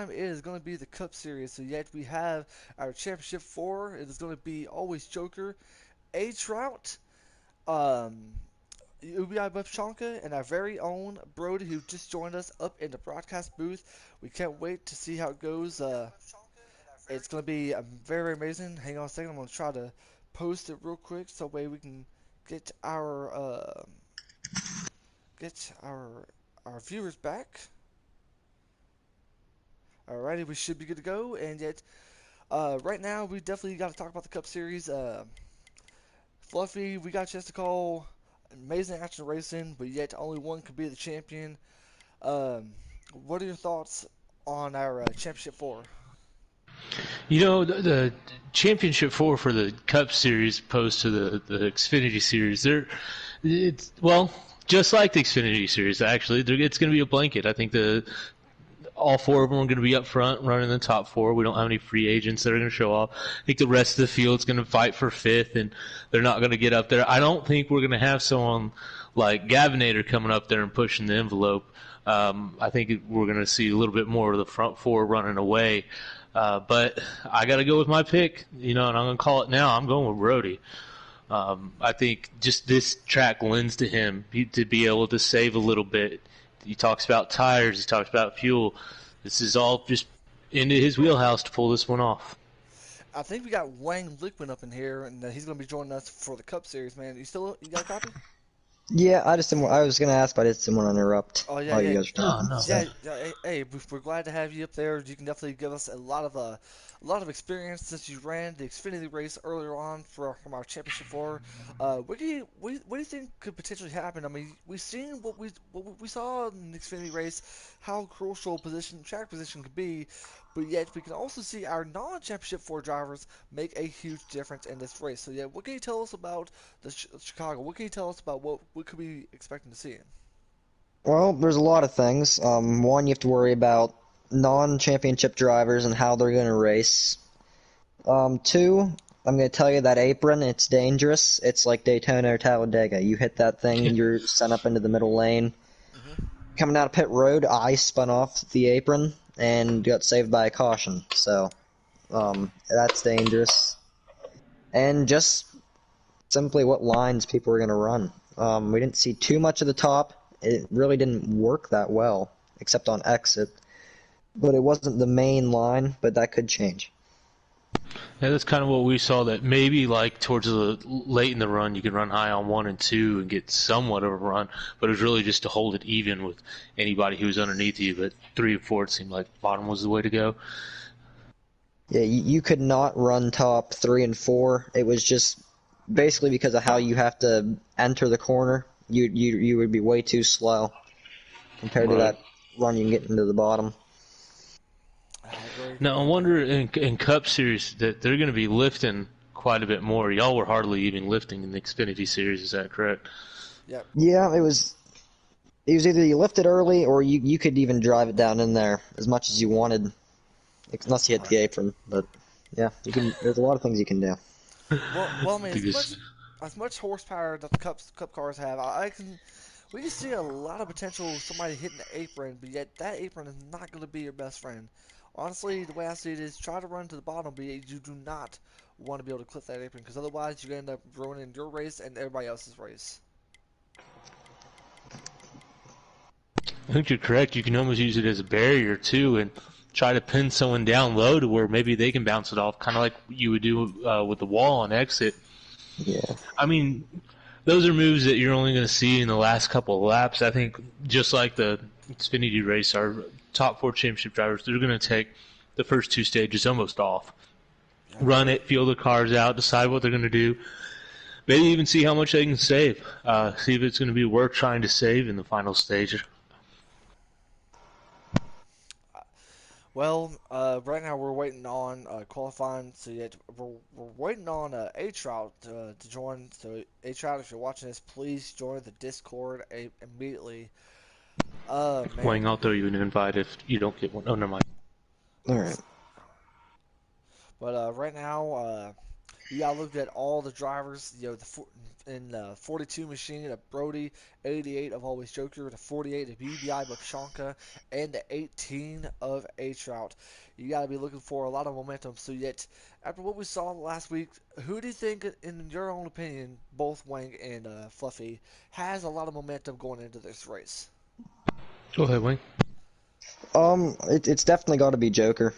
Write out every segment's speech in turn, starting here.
time it is going to be the Cup Series. So yet we have our Championship 4. It is going to be always Joker, A Trout, um, Ubi Bubchanka, and our very own Brody who just joined us up in the broadcast booth. We can't wait to see how it goes. It's going to be very amazing. Hang on a second. I'm going to try to post it real quick so way we can get get our viewers back. Alrighty, we should be good to go. And yet, right now we definitely got to talk about the Cup Series. Fluffy, we got a chance to call amazing action racing, but yet only one could be the champion. Um, what are your thoughts on our Championship 4? The championship four for the Cup Series opposed to the Xfinity Series, it's just like the Xfinity Series. Actually, it's going to be a blanket. I think all four of them are going to be up front, running the top four. We don't have any free agents that are going to show off. I think the rest of the field's going to fight for fifth, and they're not going to get up there. I don't think we're going to have someone like Gavinator coming up there and pushing the envelope. I think we're going to see a little bit more of the front four running away. But I got to go with my pick, and I'm going to call it now. I'm going with Brody. I think just this track lends to him to be able to save a little bit. He talks about tires. He talks about fuel. This is all just into his wheelhouse to pull this one off. I think we got Wang Liquin up in here, and he's going to be joining us for the Cup Series, man. You got a copy? Yeah, I was gonna ask, but I just didn't want to interrupt. Oh yeah, while yeah. you guys are talking. No. Yeah. Hey, we're glad to have you up there. You can definitely give us a lot of experience since you ran the Xfinity race earlier on from our Championship 4. What do you think could potentially happen? I mean, we've seen what we saw in the Xfinity race, how crucial track position could be, but yet we can also see our non-Championship 4 drivers make a huge difference in this race. So yeah, what can you tell us about the Chicago? What can you tell us about what we could be expecting to see? Well, there's a lot of things. One, you have to worry about non-championship drivers and how they're gonna race. Two, I'm gonna tell you that apron, it's dangerous. It's like Daytona or Talladega. You hit that thing, you're sent up into the middle lane. Hmm. Coming out of pit road, I spun off the apron and got saved by a caution. So, that's dangerous. And just simply what lines people are gonna run. We didn't see too much of the top. It really didn't work that well, except on exit. But it wasn't the main line, but that could change. Yeah, that's kind of what we saw, that maybe like towards the late in the run you can run high on 1 and 2 and get somewhat of a run, but it was really just to hold it even with anybody who was underneath you. But 3 and 4, it seemed like bottom was the way to go. Yeah, you could not run top 3 and 4. It was just basically because of how you have to enter the corner. You would be way too slow compared to that run you can get into the bottom. Now, I wonder in Cup Series that they're going to be lifting quite a bit more. Y'all were hardly even lifting in the Xfinity Series, is that correct? Yep. Yeah, it was either you lift it early or you could even drive it down in there as much as you wanted, unless you hit the apron. But yeah, there's a lot of things you can do. Well, I mean, as much horsepower that the Cup cars have, we can see a lot of potential of somebody hitting the apron, but yet that apron is not going to be your best friend. Honestly, the way I see it is try to run to the bottom, but you do not want to be able to clip that apron, because otherwise you're going to end up ruining your race and everybody else's race. I think you're correct. You can almost use it as a barrier, too, and try to pin someone down low to where maybe they can bounce it off, kind of like you would do with the wall on exit. Yeah. I mean, those are moves that you're only going to see in the last couple of laps. I think just like the Xfinity race, our top 4 championship drivers, they're going to take the first 2 stages almost off. Run it, feel the cars out, decide what they're going to do. Maybe even see how much they can save. See if it's going to be worth trying to save in the final stage. Well, right now we're waiting on qualifying, so yet we're waiting on A Trout to join. So A Trout, if you're watching this, please join the Discord immediately. Man. Wang, I'll throw you an invite if you don't get one. Oh, never mind. All right. But right now, You gotta look at all the drivers. In the 42 machine of Brody, 88 of Always Joker, the 48 of BBI Bubshanka, and the 18 of A Trout. You gotta be looking for a lot of momentum. So yet, after what we saw last week, who do you think, in your own opinion, both Wang and Fluffy, has a lot of momentum going into this race? Go ahead, Wayne. It's definitely got to be Joker.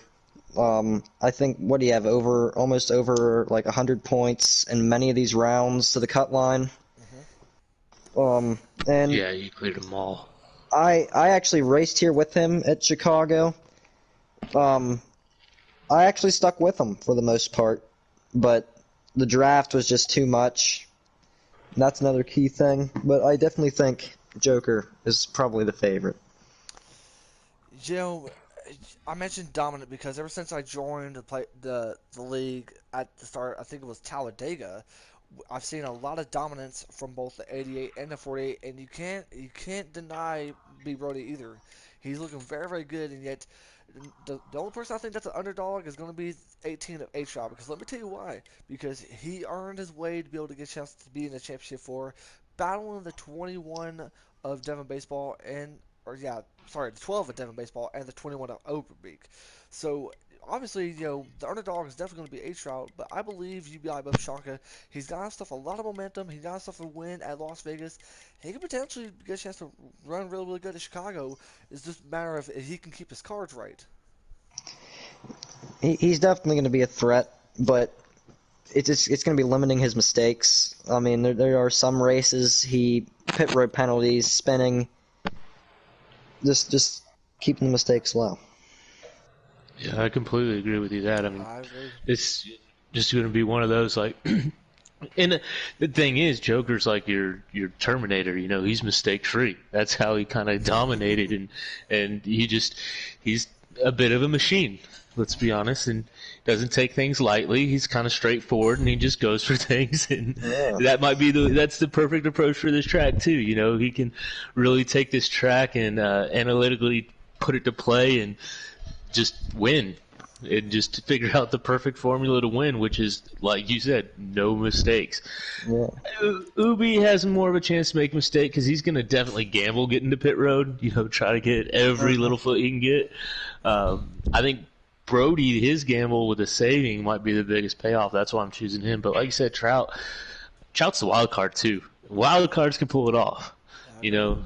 I think what do you have almost over like 100 points in many of these rounds to the cut line. Hmm. And Yeah, you cleared them all. I actually raced here with him at Chicago. Um, I actually stuck with him for the most part, but the draft was just too much. That's another key thing, but I definitely think Joker is probably the favorite. You know, I mentioned dominant because ever since I joined the league at the start, I think it was Talladega. I've seen a lot of dominance from both the 88 and the 48, and you can't deny B Brody either. He's looking very very good, and yet the only person I think that's an underdog is going to be 18 of H Rob. Because let me tell you why. Because he earned his way to be able to get a chance to be in the championship for battling the 21 of Devon baseball and or yeah, sorry, the 12 of Devon baseball and the 21 of Overbeek. So obviously, the underdog is definitely going to be H Route, but I believe UBI Bob Shanka, he's got himself a lot of momentum. He's got himself a win at Las Vegas. He could potentially get a chance to run really, really good at Chicago. It's just a matter of if he can keep his cards right. He's definitely going to be a threat, but it's going to be limiting his mistakes. I mean, there are some races he pit road penalties, spinning, just keeping the mistakes low. Yeah, I completely agree with you that. I mean, I agree. it's just going to be one of those like. And the thing is, Joker's like your Terminator. You know, he's mistake free. That's how he kind of dominated, and he's a bit of a machine. Let's be honest, and doesn't take things lightly. He's kind of straightforward, and he just goes for things. And Yeah, that's the perfect approach for this track too. You know, he can really take this track and analytically put it to play and just win and just figure out the perfect formula to win, which is, like you said, no mistakes. yeah, Ubi has more of a chance to make a mistake because he's going to definitely gamble getting to pit road, you know, try to get every uh-huh. little foot he can get. I think Brody, his gamble with the saving might be the biggest payoff. That's why I'm choosing him. But like you said, Trout's the wild card too. Wild cards can pull it off, I you agree. know.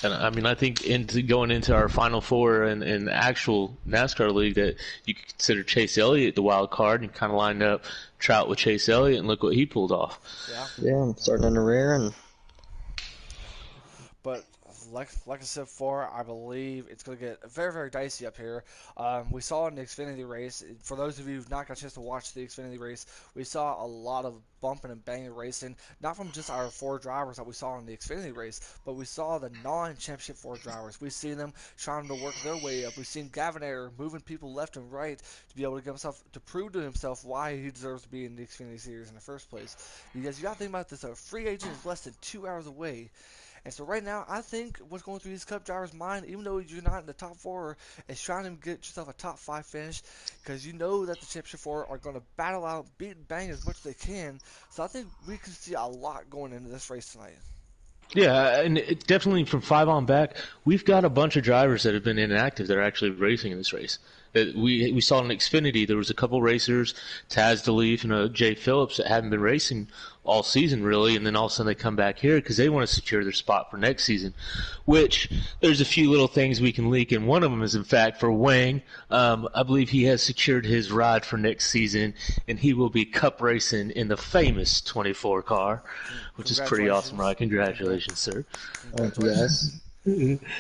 And I mean, I think going into our Final Four in the actual NASCAR league, that you could consider Chase Elliott the wild card, and kind of lined up Trout with Chase Elliott, and look what he pulled off. Yeah. Yeah, I'm starting in the rear, and But like I said before, I believe it's going to get very, very dicey up here. We saw in the Xfinity race, for those of you who've not got a chance to watch the Xfinity race, we saw a lot of bumping and banging racing, not from just our four drivers that we saw in the Xfinity race, but we saw the non-championship four drivers. We've seen them trying to work their way up. We've seen Gavin Ayer moving people left and right to be able to get himself to prove to himself why he deserves to be in the Xfinity series in the first place. Because you got to think about this: a free agent is less than 2 hours away. And so right now, I think what's going through these Cup drivers' mind, even though you're not in the top four, is trying to get yourself a top five finish, because you know that the championship four are going to battle out, beat and bang as much as they can. So I think we can see a lot going into this race tonight. Yeah, and definitely from 5 on back, we've got a bunch of drivers that have been inactive that are actually racing in this race. We saw in Xfinity there was a couple racers, Taz DeLeaf and Jay Phillips, that haven't been racing all season really, and then all of a sudden they come back here because they want to secure their spot for next season. Which there's a few little things we can leak, and one of them is in fact for Wang. I believe he has secured his ride for next season, and he will be Cup racing in the famous 24 car, which is pretty awesome, Congratulations. right? Congratulations, sir. thank you Congratulations. guys.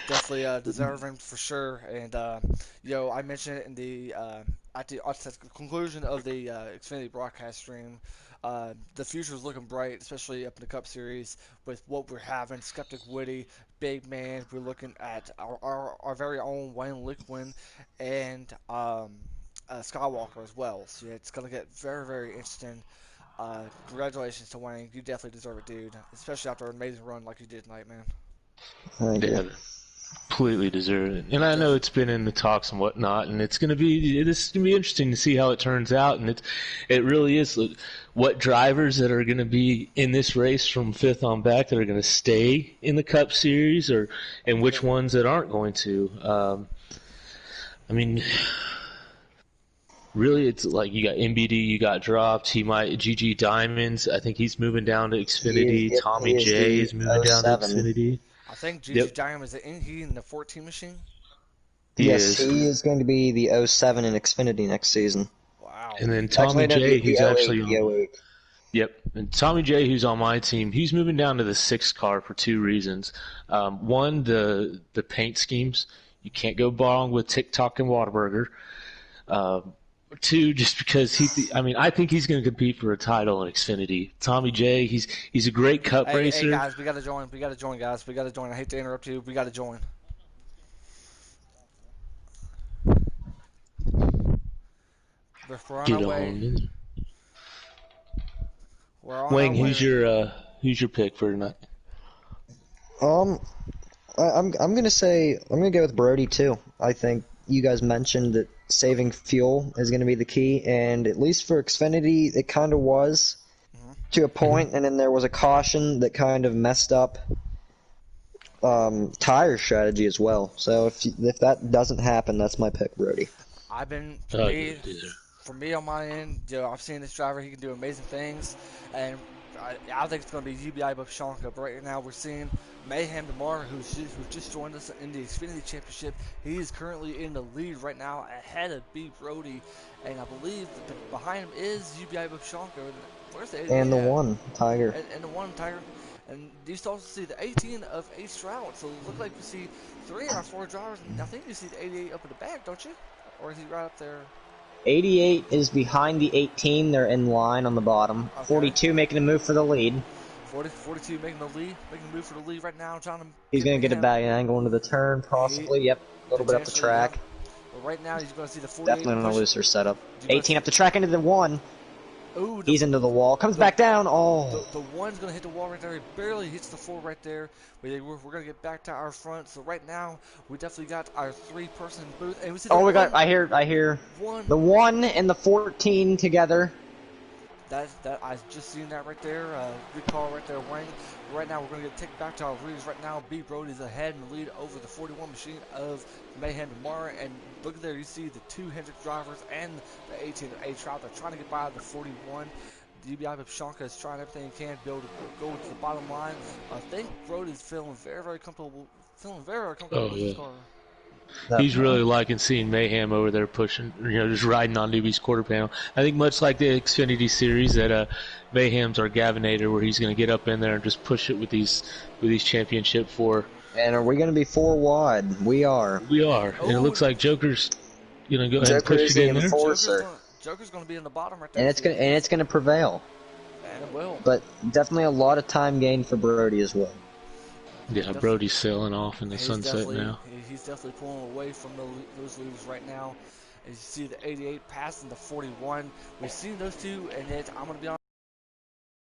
Definitely deserving for sure. And I mentioned it in the at the conclusion of the Xfinity broadcast stream. The future is looking bright, especially up in the Cup Series with what we're having. Skeptic Woody, Big Man. We're looking at our very own Wayne Liquin and Skywalker as well. So yeah, it's gonna get very very interesting. Congratulations to Wayne. You definitely deserve it, dude. Especially after an amazing run like you did tonight, man. Thank you. Yeah, completely deserve it. And I know it's been in the talks and whatnot, and this is gonna be interesting to see how it turns out. And it really is. What drivers that are gonna be in this race from fifth on back that are gonna stay in the Cup Series, and which ones that aren't going to. I mean, really, it's like you got MBD, you got dropped. He might GG Diamonds. I think he's moving down to Xfinity. Tommy he is J the is moving down to '07. Xfinity. I think Gigi Yep, Diamond is in the 14 machine. he Yes, is. he is going to be the '07 in Xfinity next season. Wow. And then Actually, Tommy no, J, the who's '08, actually the on. '08. Yep, and Tommy J, who's on my team, he's moving down to the sixth car for two reasons. One, the paint schemes. You can't go wrong with TikTok and Whataburger. Two, just because I think he's going to compete for a title in Xfinity. Tommy J, he's a great Cup Hey racer. guys, we gotta join. We gotta join, guys. We gotta join. I hate to interrupt you. We gotta join. We're on our Get way. on in. We're on our Wayne, way. who's your pick for tonight? Um, I'm gonna go with Brody too. I think you guys mentioned that saving fuel is gonna be the key, and at least for Xfinity, it kind of was to a point, and then there was a caution that kind of messed up tire strategy as well. So if that doesn't happen, that's my pick, Brody. I've been Oh, yeah, dude. for me on my end. I've seen this driver. He can do amazing things, and I think it's going to be UBI Bubshanka. But right now we're seeing Mayhem DeMar, who just joined us in the Xfinity Championship. He is currently in the lead right now, ahead of B Brody, and I believe that behind him is UBI Bubshanka. Where's the 88 And the at? one Tiger. And the one Tiger. And you also see the 18 of H Stroud. So it looks like you see 3 out of 4 drivers. And I think you see the 88 up in the back, don't you? Or is he right up there? 88 is behind the 18. They're in line on the bottom. Okay. 42 making a move for the lead. 42 making the move for the lead right now. Trying to He's going to get a bad angle into the turn, possibly. Yep, a little bit up the track. Yeah. But right now he's going to see the 48. Definitely on a looser setup. You gonna 18 up the track into the one. Ooh, He's into the wall. Comes back down. Oh. The one's going to hit the wall right there. He barely hits the 4 right there. We're going to get back to our front. So right now, we definitely got our 3-person booth. And we see Oh, we got. I hear. One. The 1 and the 14 together. That I just seen that right there. Good call right there, Wayne. Right now, we're going to get taken back to our leaders. Right now, B Brody's ahead in the lead over the 41 machine of Mayhem DeMar. And look there, you see the 2 Hendrick drivers and the 18 of A Trout. They're trying to get by the 41. DBI Bubshanka is trying everything he can to be able to go to the bottom line. I think Brody's feeling very comfortable. Oh, with yeah. his car. He's really liking seeing Mayhem over there pushing, just riding on Newbie's quarter panel. I think much like the Xfinity Series, that Mayhem's our Gavinator, where he's going to get up in there and just push it with these championship 4. And are we going to be 4 wide? We are. We are, and it looks like Joker's going to go ahead and push it in there. Joker's going to be in the bottom right there. And it's going to prevail. And it will. But definitely a lot of time gained for Brody as well. Yeah, Brody's sailing off in the sunset now. He's definitely pulling away from those leaders right now. As you see the 88 passing the 41. We've seen those two, and I'm going to be honest,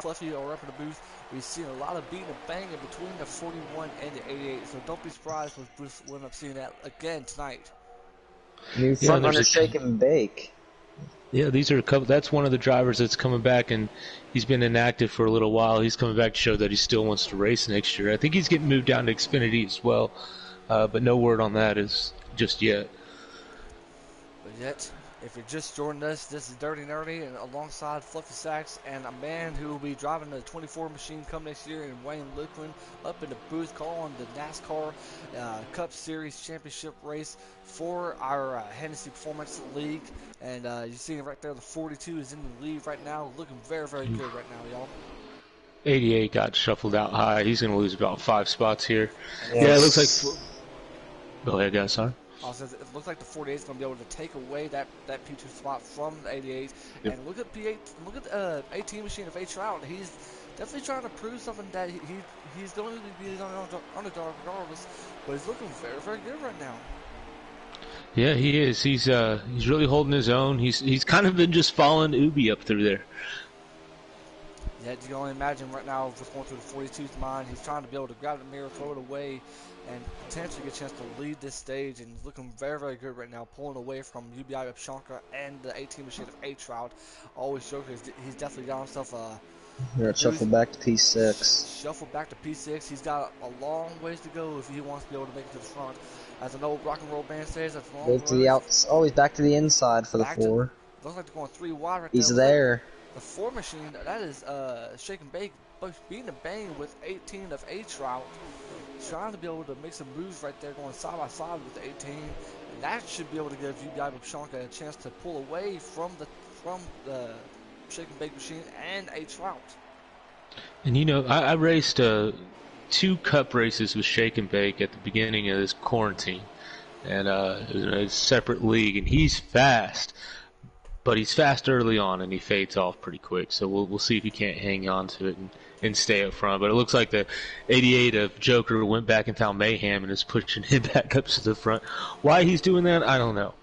Fluffy or up in the booth. We've seen a lot of beating and banging between the 41 and the 88. So don't be surprised if we end up seeing that again tonight. New front runner shake and bake. Yeah, these are a couple. That's one of the drivers that's coming back, and he's been inactive for a little while. He's coming back to show that he still wants to race next year. I think he's getting moved down to Xfinity as well, but no word on that is just yet. But yet, if you're just joining us, this is Dirty Nerdy, and alongside Fluffy Sacks and a man who will be driving the 24 machine come next year, and Wayne Liquin up in the booth calling the NASCAR Cup Series Championship race for our Hennessy Performance League. And you see it right there, the 42 is in the lead right now, looking very good right now, y'all. 88 got shuffled out high. He's going to lose about 5 spots here. Yes. Yeah, it looks like. Go ahead, guys. Sorry. It looks like the 48 is going to be able to take away that P2 spot from the 88. Yep. And look at P8, look at the 18 machine of H Trout. He's definitely trying to prove something that he's going to be the underdog regardless. But he's looking very good right now. Yeah, he is. He's really holding his own. He's kind of been just following Ubi up through there. Yeah, you can only imagine right now what's going through the 42's mind. He's trying to be able to grab the mirror, throw it away, and potentially get a chance to lead this stage. And he's looking very, very good right now, pulling away from UBI of Shanka and the 18 machine of A-Trout. Always Joker. He's definitely got himself We're a gonna shuffle boost. back to P6. Shuffle back to P6. He's got a long ways to go if he wants to be able to make it to the front. As an old rock and roll band says, that's a long Go to the road. outs. Oh, he's back to the inside for the Back to, 4. looks like they're going 3 wide right there. He's Looks like there. the 4 machine, that is Shake and Bake, beating a bang with 18 of A-Trout. Trying to be able to make some moves right there, going side by side with the 18. And that should be able to give UBI Babshanka a chance to pull away from the Shake and Bake machine and A-Trout. And you know, I raced 2 cup races with Shake and Bake at the beginning of this quarantine, and it was a separate league. And he's fast, but he's fast early on, and he fades off pretty quick. So we'll see if he can't hang on to it and stay up front. But it looks like the 88 of Joker went back in town mayhem and is pushing him back up to the front. Why he's doing that, I don't know.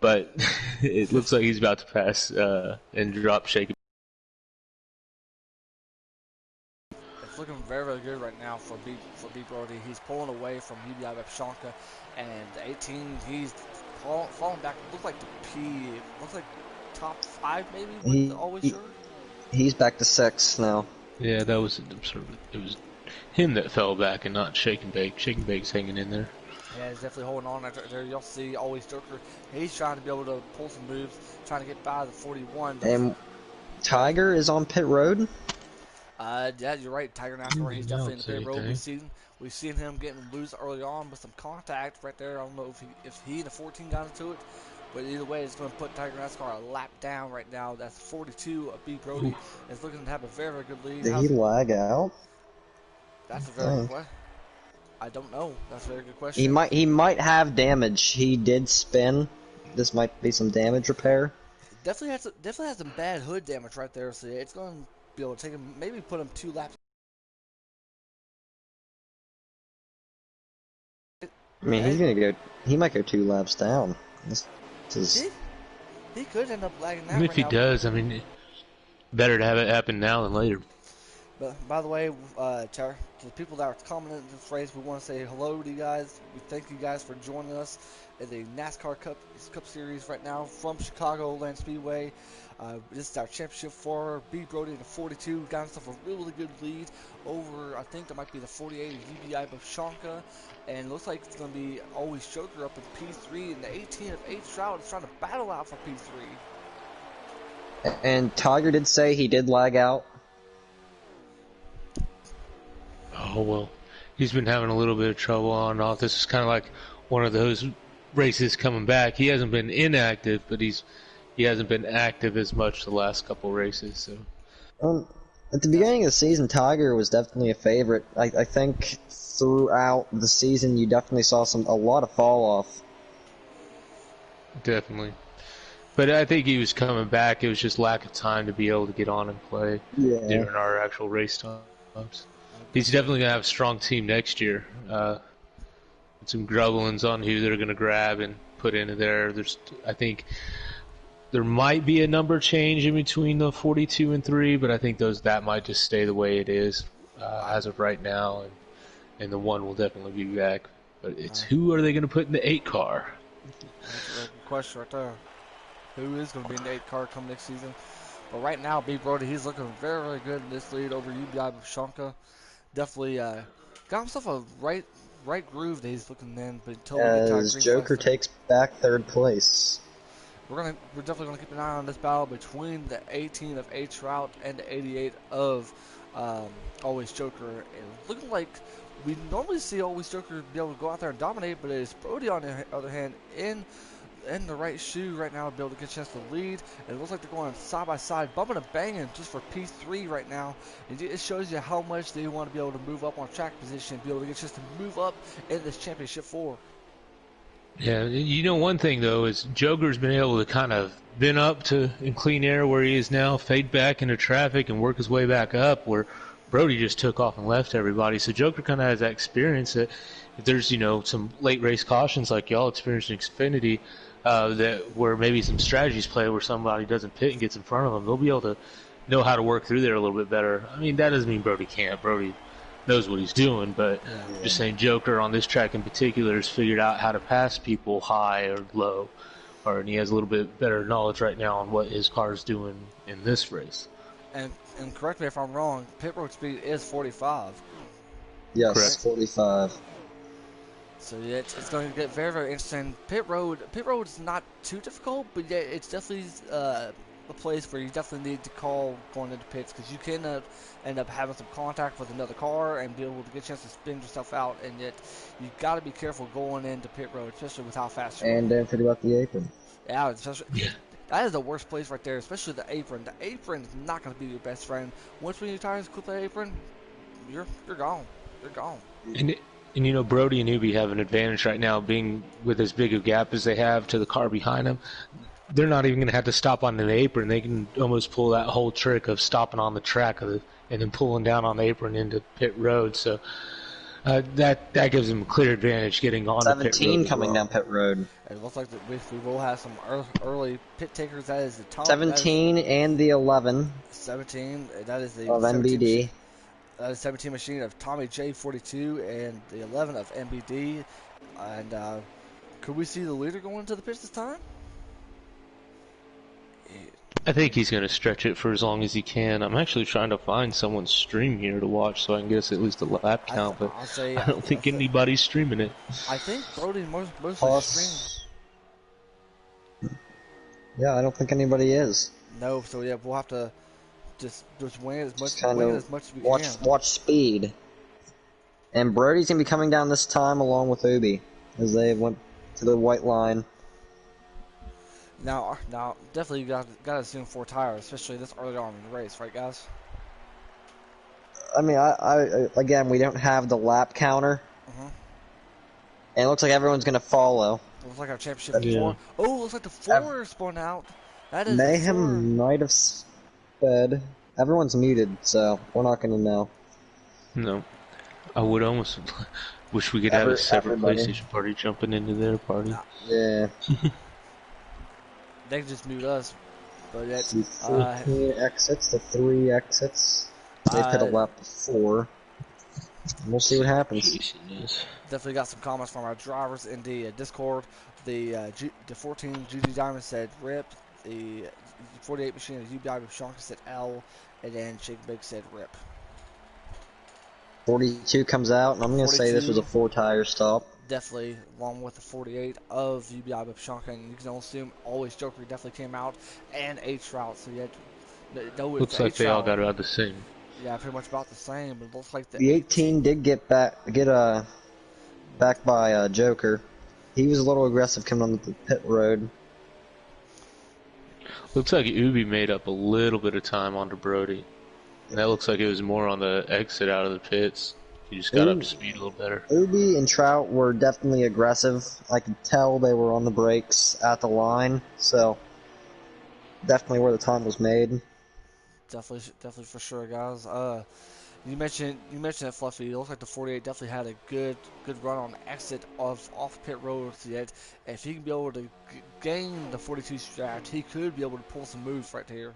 But it looks like he's about to pass and drop Shake. It's looking very, very good right now for B Brody. He's pulling away from UBI Babshanka, and the 18, he's falling back. Looks like top 5 maybe with the always sure. He's back to 6 now. Yeah, that was it was him that fell back and not Shake and Bake. Shake and Bake's hanging in there. Yeah, he's definitely holding on right there. You'll see always Joker. He's trying to be able to pull some moves, trying to get by the 41. And Tiger is on pit road. Yeah, you're right. Tiger NASCAR, he's definitely in the pit road. We've seen him getting loose early on with some contact right there. I don't know if he and the 14 got into it, but either way, it's going to put Tiger NASCAR a lap down right now. That's 42 of B Brody. Is looking to have a very, very good lead. Did he lag out? That's a very good question. I don't know. That's a very good question. He might have damage. He did spin. This might be some damage repair. Definitely has some bad hood damage right there. So it's going to be able to take him, maybe put him 2 laps. I mean, he's gonna go. He might go 2 laps down. This is. He could end up lagging out. And if he does, I mean, better to have it happen now than later. But by the way, to the people that are commenting this race, we want to say hello to you guys. We thank you guys for joining us in the NASCAR Cup Series right now from Chicagoland Speedway. This is our championship for B Brody in the 42. Got himself a really good lead over, I think that might be the 48 UBI Babshanka. And it looks like it's going to be always Joker up in P3. And the 18 of A-Trout is trying to battle out for P3. And Tiger did say he did lag out. Oh, well, he's been having a little bit of trouble on and off. This is kind of like one of those races coming back. He hasn't been inactive, but he hasn't been active as much the last couple races. So, at the beginning of the season, Tiger was definitely a favorite. I think throughout the season, you definitely saw a lot of fall off. Definitely. But I think he was coming back. It was just lack of time to be able to get on and play during our actual race times. He's definitely going to have a strong team next year. Some grubblings on who they're going to grab and put into there. I think there might be a number change in between the 42 and 3, but I think that might just stay the way it is as of right now, and the 1 will definitely be back. But it's who are they going to put in the 8 car? That's a good question right there. Who is going to be in the 8 car come next season? But right now, B Brody, he's looking very, very good in this lead over UBI Babshanka. Definitely got himself a right groove that he's looking in, but as Joker takes back 3rd place. We're definitely gonna keep an eye on this battle between the 18 of A-Trout and the 88 of Always Joker. And looking like we normally see Always Joker be able to go out there and dominate, but it is Brody on the other hand in the right shoe right now to be able to get a chance to lead. And it looks like they're going side by side, bumping and banging just for P3 right now. It shows you how much they want to be able to move up on track position, be able to get a chance to move up in this championship 4. Yeah, you know, one thing though is Joker's been able to kind of been up to in clean air where he is now, fade back into traffic and work his way back up, where Brody just took off and left everybody. So Joker kind of has that experience that if there's, you know, some late race cautions like y'all experienced in Xfinity, that where maybe some strategies play where somebody doesn't pit and gets in front of them, they'll be able to know how to work through there a little bit better. I mean, that doesn't mean Brody can't. Brody knows what he's doing, but Yeah. just saying Joker on this track in particular has figured out how to pass people high or low, and he has a little bit better knowledge right now on what his car is doing in this race. And correct me if I'm wrong, pit road speed is 45. Yes, Correct. 45. So yeah, it's going to get very, very interesting. Pit road is not too difficult, but yeah, it's definitely a place where you definitely need to call going into pits because you can end up having some contact with another car and be able to get a chance to spin yourself out. And yet, you got to be careful going into pit road, especially with how fast you're And going. don't forget about the apron. Yeah, especially. That is the worst place right there, especially the apron. The apron is not going to be your best friend. Once when your tires clip that apron, you're gone. You're gone. And you know, Brody and Newby have an advantage right now, being with as big a gap as they have to the car behind them. They're not even going to have to stop on an apron. They can almost pull that whole trick of stopping on the track and then pulling down on the apron into pit road. So that gives them a clear advantage getting on the pit road. 17 coming down pit road. It looks like we will have some early pit takers. That is the top. 17 and the 11 17. That is the of 17 MBD. That is 17 machine of Tommy J42 and the 11 of MBD. And could we see the leader going into the pits this time? I think he's going to stretch it for as long as he can. I'm actually trying to find someone's stream here to watch so I can get us at least a lap count, but I don't think anybody's streaming it. I think Brody mostly streams. Yeah, I don't think anybody is. No, so yeah, we'll have to just wing it as much, as we can. Watch speed. And Brody's going to be coming down this time along with Ubi as they went to the white line. Now, definitely you got to assume 4 tires, especially this early on in the race, right, guys? I mean, I again, we don't have the lap counter, and it looks like everyone's gonna follow. It looks like our championship 4. Oh, it looks like the 4 spun out. That is Mayhem might have sped. Everyone's muted, so we're not gonna know. No, I would almost wish we could have a separate PlayStation party jumping into their party. Yeah. They can just mute us, but that's 14 exits to 3 exits. They pit a lap before. We'll see what happens. Definitely got some comments from our drivers in the Discord. The 14 GD Diamond said RIP. The 48 machine of UBI with Shanka said L, and then Shake Big said RIP. 42 comes out, and I'm gonna say this was a 4-tire stop. Definitely, along with the 48 of UBI with Shanka, and you can assume always Joker definitely came out, and H-Route. So yeah, looks like they all got about the same. Yeah, pretty much about the same. It looks like the 18 did get back by Joker. He was a little aggressive coming on the pit road. Looks like Ubi made up a little bit of time onto Brody. And that looks like it was more on the exit out of the pits. He just got up to speed a little better. Ubi and Trout were definitely aggressive. I could tell they were on the brakes at the line, so definitely where the time was made. Definitely for sure, guys. You mentioned it, Fluffy. It looks like the 48 definitely had a good run on the exit off pit road. Yet, if he can be able to gain the 42 strat, he could be able to pull some moves right here.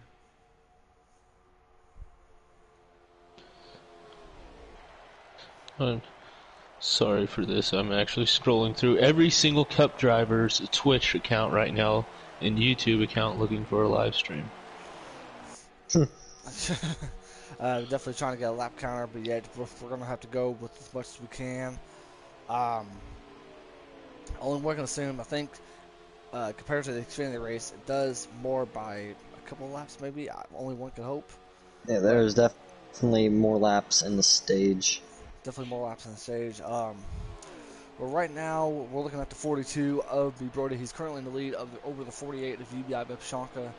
I'm sorry for this. I'm actually scrolling through every single Cup driver's Twitch account right now and YouTube account looking for a live stream. Definitely trying to get a lap counter, but yet we're going to have to go with as much as we can. Only one can assume, I think, compared to the Xfinity race, it does more by a couple of laps, maybe. Only one can hope. Yeah, there's definitely more laps in the stage. Definitely more laps on the stage. But right now, we're looking at the 42 of the Brody. He's currently in the lead over the 48 of UBI Bepshanka.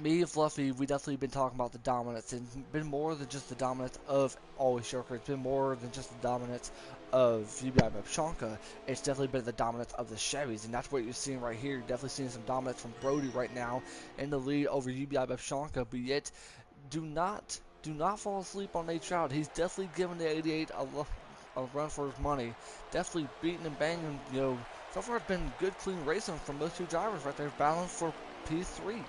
Me and Fluffy, we definitely been talking about the dominance, and been more than just the dominance of Always Joker. It's been more than just the dominance of UBI Bepshanka. It's definitely been the dominance of the Chevys, and that's what you're seeing right here. You're definitely seeing some dominance from Brody right now in the lead over UBI Bepshanka, but yet do not fall asleep on Nate Trout. He's definitely giving the 88 a run for his money. Definitely beating and banging. So far it's been good, clean racing from those two drivers right there, battling for P3.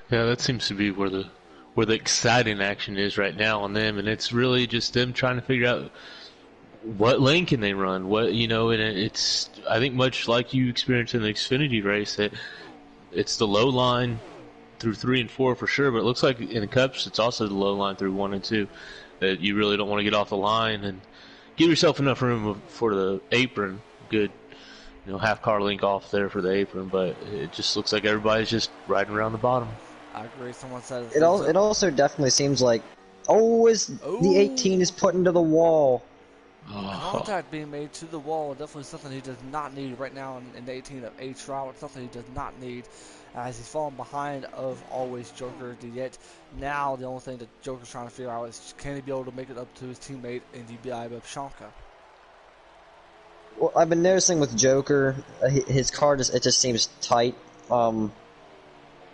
Yeah, that seems to be where the exciting action is right now on them, and it's really just them trying to figure out what lane can they run, and it's I think much like you experienced in the Xfinity race that it's the low line through 3 and 4 for sure, but it looks like in the Cups it's also the low line through 1 and 2 that you really don't want to get off the line and give yourself enough room for the apron. Good, half car link off there for the apron, but it just looks like everybody's just riding around the bottom. I agree. Someone said It also definitely seems like the 18 is put into the wall. Contact being made to the wall, definitely something he does not need right now in the 18 of A Trout. It's something he does not need as he's falling behind of always Joker. Yet now the only thing that Joker's trying to figure out is can he be able to make it up to his teammate in DBI of Shanka. Well, I've been noticing with Joker, his car it just seems tight.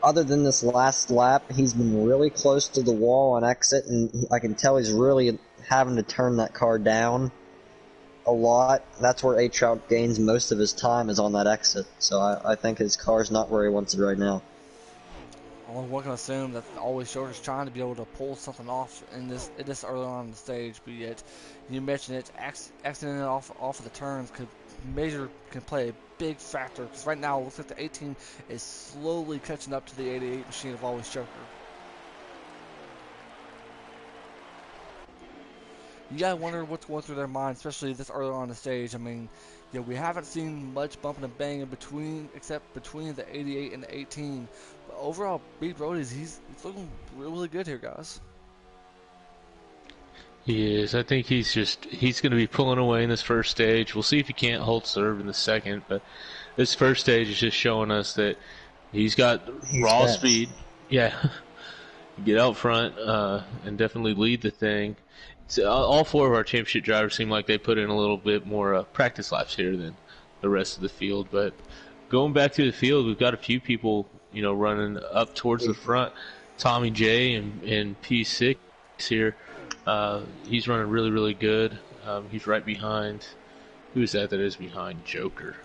Other than this last lap, he's been really close to the wall on exit, and I can tell he's really having to turn that car down a lot. That's where A Trout gains most of his time, is on that exit. So I think his car's not where he wants it right now. Only one can assume that always Joker's trying to be able to pull something off in this early on in the stage, but yet you mentioned it, accident off of the turns can play a big factor, because right now it looks like the 18 is slowly catching up to the 88 machine of always Joker. You gotta wonder what's going through their mind, especially this early on in the stage. I mean, we haven't seen much bumping and banging except between the 88 and the 18. But overall, B. Brody's he's looking really good here, guys. He is. I think he's going to be pulling away in this first stage. We'll see if he can't hold serve in the second, but this first stage is just showing us that he's got raw speed. Yeah. Get out front and definitely lead the thing. All 4 of our championship drivers seem like they put in a little bit more practice laps here than the rest of the field. But going back to the field, we've got a few people, running up towards the front. Tommy J and P6 here. He's running really, really good. He's right behind. Who is that is behind Joker?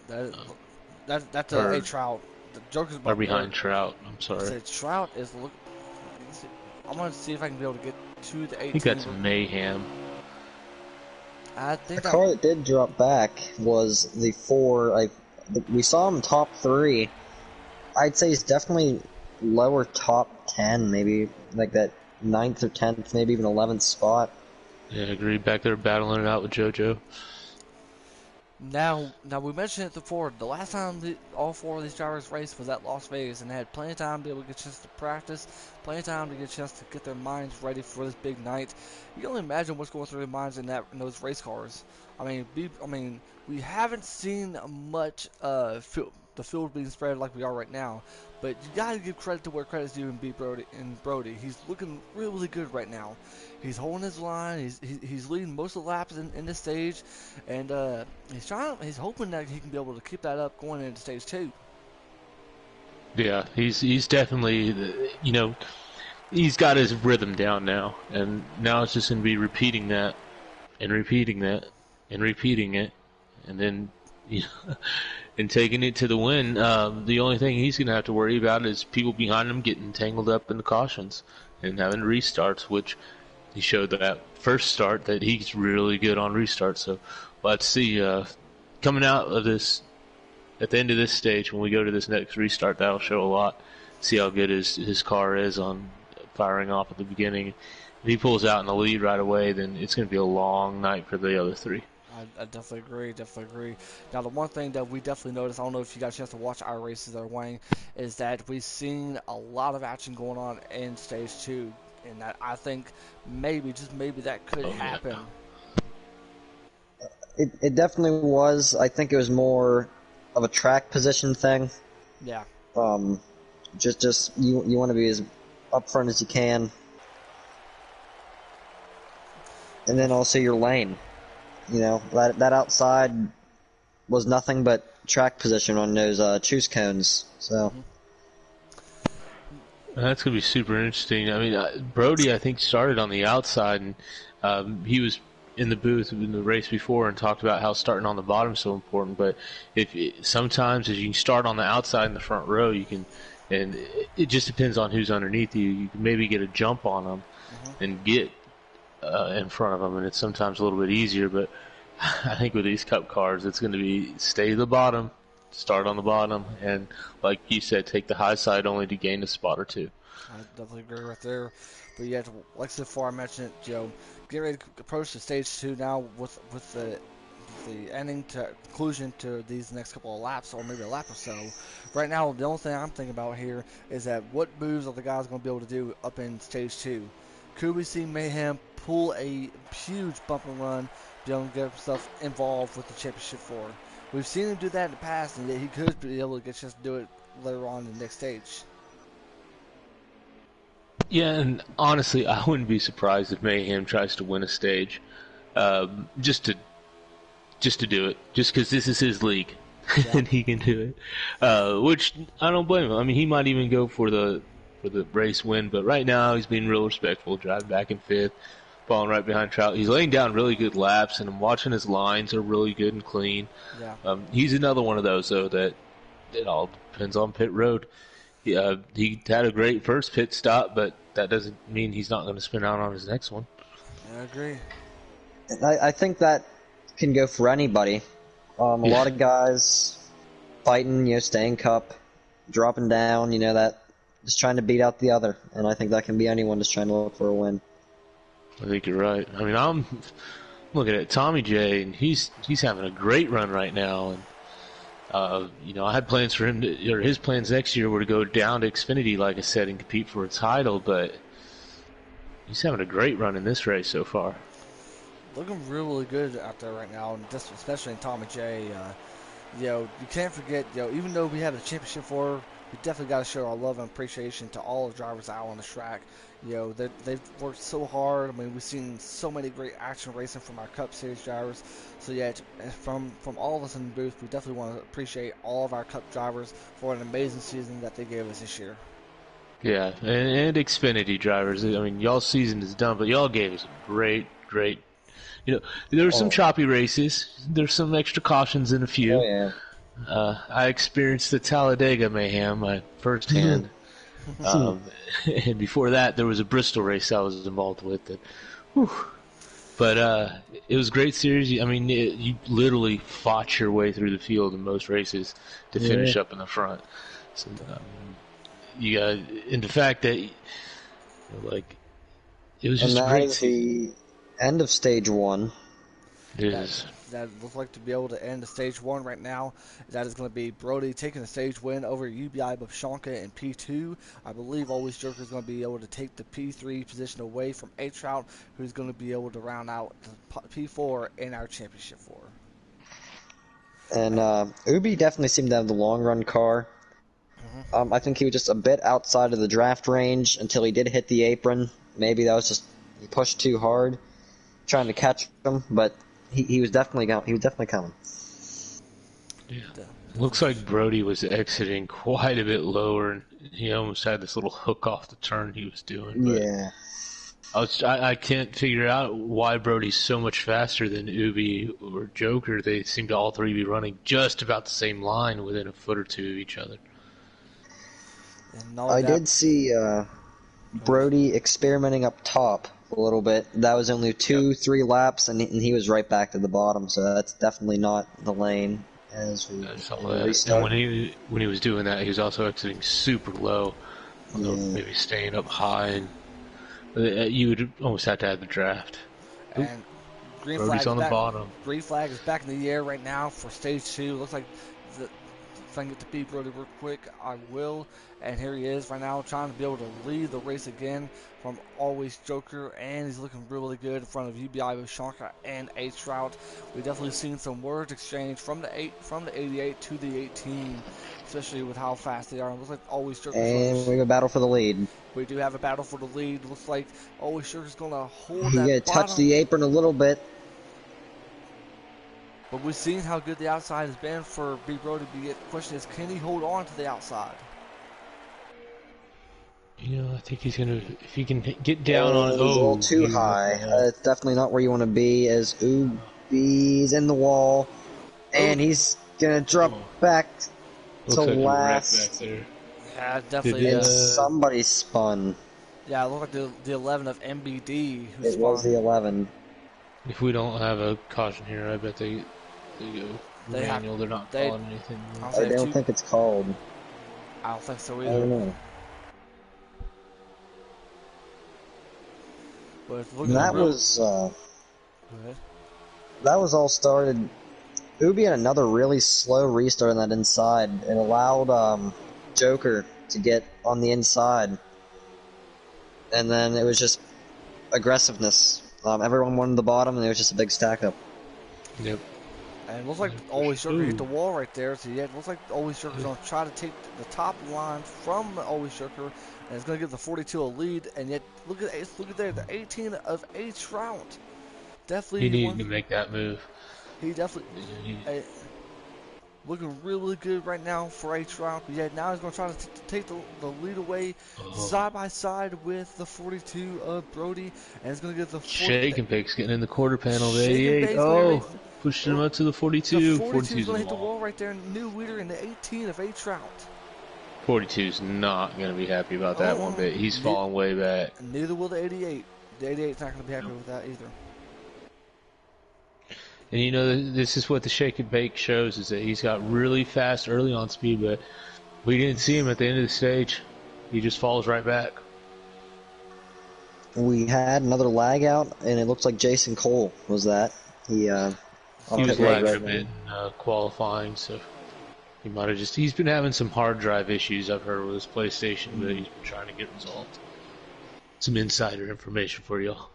That's a Trout. The Joker's behind Trout. I'm sorry. Trout is looking. I'm gonna see if I can be able to get to the 18. I think that's Mayhem. I think the car that did drop back was the 4. We saw him top 3. I'd say he's definitely lower top 10, maybe like that 9th or 10th, maybe even 11th spot. Yeah, I agree. Back there battling it out with JoJo. Now we mentioned it before. The last time all 4 of these drivers raced was at Las Vegas, and they had plenty of time to be able to get a chance to practice, plenty of time to get a chance to get their minds ready for this big night. You can only imagine what's going through their minds in those race cars. I mean, we haven't seen much the field being spread like we are right now, but you gotta give credit to where credit's due in Brody. He's looking really good right now. He's holding his line. He's leading most of the laps in this stage, and he's hoping that he can be able to keep that up going into stage 2. Yeah, he's definitely he's got his rhythm down now, and now it's just going to be repeating that and repeating that and repeating it, and then and taking it to the win. The only thing he's going to have to worry about is people behind him getting tangled up in the cautions and having restarts, which he showed that first start that he's really good on restarts. So let's see, coming out of this, at the end of this stage, when we go to this next restart, that'll show a lot. See how good his car is on firing off at the beginning. If he pulls out in the lead right away, then it's going to be a long night for the other 3. I definitely agree. Now, the one thing that we definitely noticed, I don't know if you got a chance to watch our races there, Wayne, is that we've seen a lot of action going on in stage 2. And that I think maybe, just maybe, that could happen. Yeah. It definitely was. I think it was more of a track position thing. Yeah. Just you want to be as upfront as you can, and then also your lane. That outside was nothing but track position on those choose cones. So. Mm-hmm. That's going to be super interesting. I mean, Brody, I think, started on the outside, and he was in the booth in the race before and talked about how starting on the bottom is so important. But sometimes, as you can start on the outside in the front row, you can and it just depends on who's underneath you. You can maybe get a jump on them and get in front of them, and it's sometimes a little bit easier. But I think with these Cup cars, it's going to be stay to the bottom, start on the bottom, and like you said, take the high side only to gain a spot or two. I definitely agree right there. But yet, like so far I mentioned, get ready to approach the stage 2 now with the ending to conclusion to these next couple of laps, or maybe a lap or so. Right now, the only thing I'm thinking about here is that what moves are the guys going to be able to do up in stage 2? Could we see Mayhem pull a huge bump and run, be able to get himself involved with the Championship 4? We've seen him do that in the past, and he could be able to get a chance to do it later on in the next stage. Yeah, and honestly, I wouldn't be surprised if Mayhem tries to win a stage, just to do it, just because this is his league, and he can do it. Which I don't blame him. I mean, he might even go for the race win, but right now he's being real respectful, driving back in 5th, falling right behind Trout. He's laying down really good laps, and I'm watching his lines are really good and clean. Yeah. He's another one of those though that it all depends on pit road. He had a great first pit stop, but that doesn't mean he's not going to spin out on his next one. I agree. I think that can go for anybody. A lot of guys fighting, staying Cup, dropping down, that just trying to beat out the other, and I think that can be anyone just trying to look for a win. I think you're right. I mean, I'm looking at Tommy J, and he's having a great run right now, and I had plans for him or his plans next year were to go down to Xfinity, like I said, and compete for a title, but he's having a great run in this race so far. Looking really good out there right now, and just especially in Tommy J. You can't forget, even though we have the Championship 4, we definitely got to show our love and appreciation to all the drivers out on the track. They've worked so hard. I mean, we've seen so many great action racing from our Cup Series drivers. So yeah, from all of us in the booth, we definitely want to appreciate all of our Cup drivers for an amazing season that they gave us this year. Yeah, and Xfinity drivers. I mean, y'all's season is done, but y'all gave us a great. There were some choppy races. There's some extra cautions in a few. Oh, yeah. I experienced the Talladega mayhem firsthand. And before that, there was a Bristol race I was involved with. But it was a great series. I mean, you literally fought your way through the field in most races to finish up in the front. So, you got, and the fact that, it was just great. The end of stage 1. It is. That looks like to be able to end the stage 1 right now. That is going to be Brody taking the stage win over UBI Bubshanka in P2. I believe Always Joker is going to be able to take the P3 position away from A-Trout, who's going to be able to round out the P4 in our Championship 4. And Ubi definitely seemed to have the long run car. I think he was just a bit outside of the draft range until he did hit the apron. Maybe that was just he pushed too hard, trying to catch him, but he was definitely coming. Yeah. Looks like Brody was exiting quite a bit lower, and he almost had this little hook off the turn he was doing. But yeah. I can't figure out why Brody's so much faster than Ubi or Joker. They seem to all three be running just about the same line within a foot or two of each other. I did see Brody experimenting up top a little bit. That was only 2-3 laps, and he was right back to the bottom. So that's definitely not the lane as we restart. And when he was doing that, he was also exiting super low, maybe staying up high, and you would almost have to have the draft. And green Brody's flag on the bottom. Green flag is back in the air right now for stage 2. Looks like if I can get to beat Brody real quick, I will. And here he is right now, trying to be able to lead the race again from Always Joker, and he's looking really good in front of UBI Bubshanka and A-Trout. We've definitely seen some words exchanged from the 88 to the 18, especially with how fast they are. It looks like Always Joker. And we have a battle for the lead. We do have a battle for the lead. Looks like Always Joker's going to hold that He touch the apron a little bit. But we've seen how good the outside has been for B. Brody. The question is, can he hold on to the outside? I think he's going to, if he can get down on it. A little too high. It's definitely not where you want to be, as Ubi's in the wall. And he's going to drop back to last. Back there. Yeah, Did definitely. And somebody spun. Yeah, it looked like the 11 of MBD who It was spun. the 11. if we don't have a caution here, I bet they go They have. manual. They're not They. calling anything. I'll I say don't two. think it's called. I don't think so I either. don't know. But it's And looking that real. was Good. that was all started. Ubi had another really slow restart on that inside. It allowed Joker to get on the inside, and then it was just aggressiveness. Everyone wanted the bottom, and it was just a big stack up. Yep. And it looks like Yeah, Always Sugar hit the Ooh. wall right there. So yeah, it looks like Always Sugar's going to try to take the top line from Always Sugar, and it's going to give the 42 a lead. And yet, look at there, the 18 of H round. He Definitely needed one. to make that move. He definitely uh, looking really good right now for H round. But yeah, now he's going to try to take the lead away, Oh. side by side with the 42 of Brody, and it's going to get the 40. Shake and Bake's getting in the quarter panel of Shake and 88. Bake's going to make. Oh, pushing him up to the The 42. 42 is 42's going a to hit the wall. wall right there. New leader in the 18 of H round. 42's not going to be happy about that one bit. He's Ne- falling way back. Neither will the 88. The 88's not going to be happy with that either. And you know, this is what the Shake and Bake shows, is that he's got really fast early on speed, but we didn't see him at the end of the stage. He just falls right back. We had another lag out, and it looks like Jason Cole was that. He on He pit was road lagging a right bit now. in qualifying, so he might have just... He's been having some hard drive issues, I've heard, with his PlayStation, but he's been trying to get resolved. Some insider information for y'all.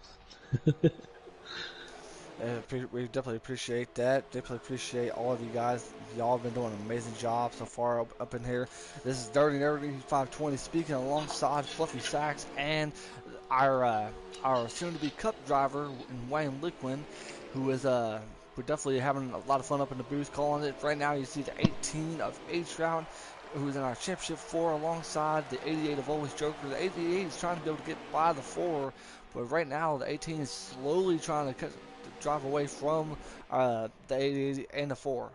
We definitely appreciate that. Definitely appreciate all of you guys. Y'all have been doing an amazing job so far up in here. This is Dirty Nerdy 520 speaking alongside Fluffy Sacks and our soon-to-be Cup driver Wayne Liquin, who is we're definitely having a lot of fun up in the booth calling it. Right now, you see the 18 of H round, who's in our championship 4 alongside the 88 of Always Joker. The 88 is trying to be able to get by the 4, but right now the 18 is slowly trying to drive away from the 88 and the 4.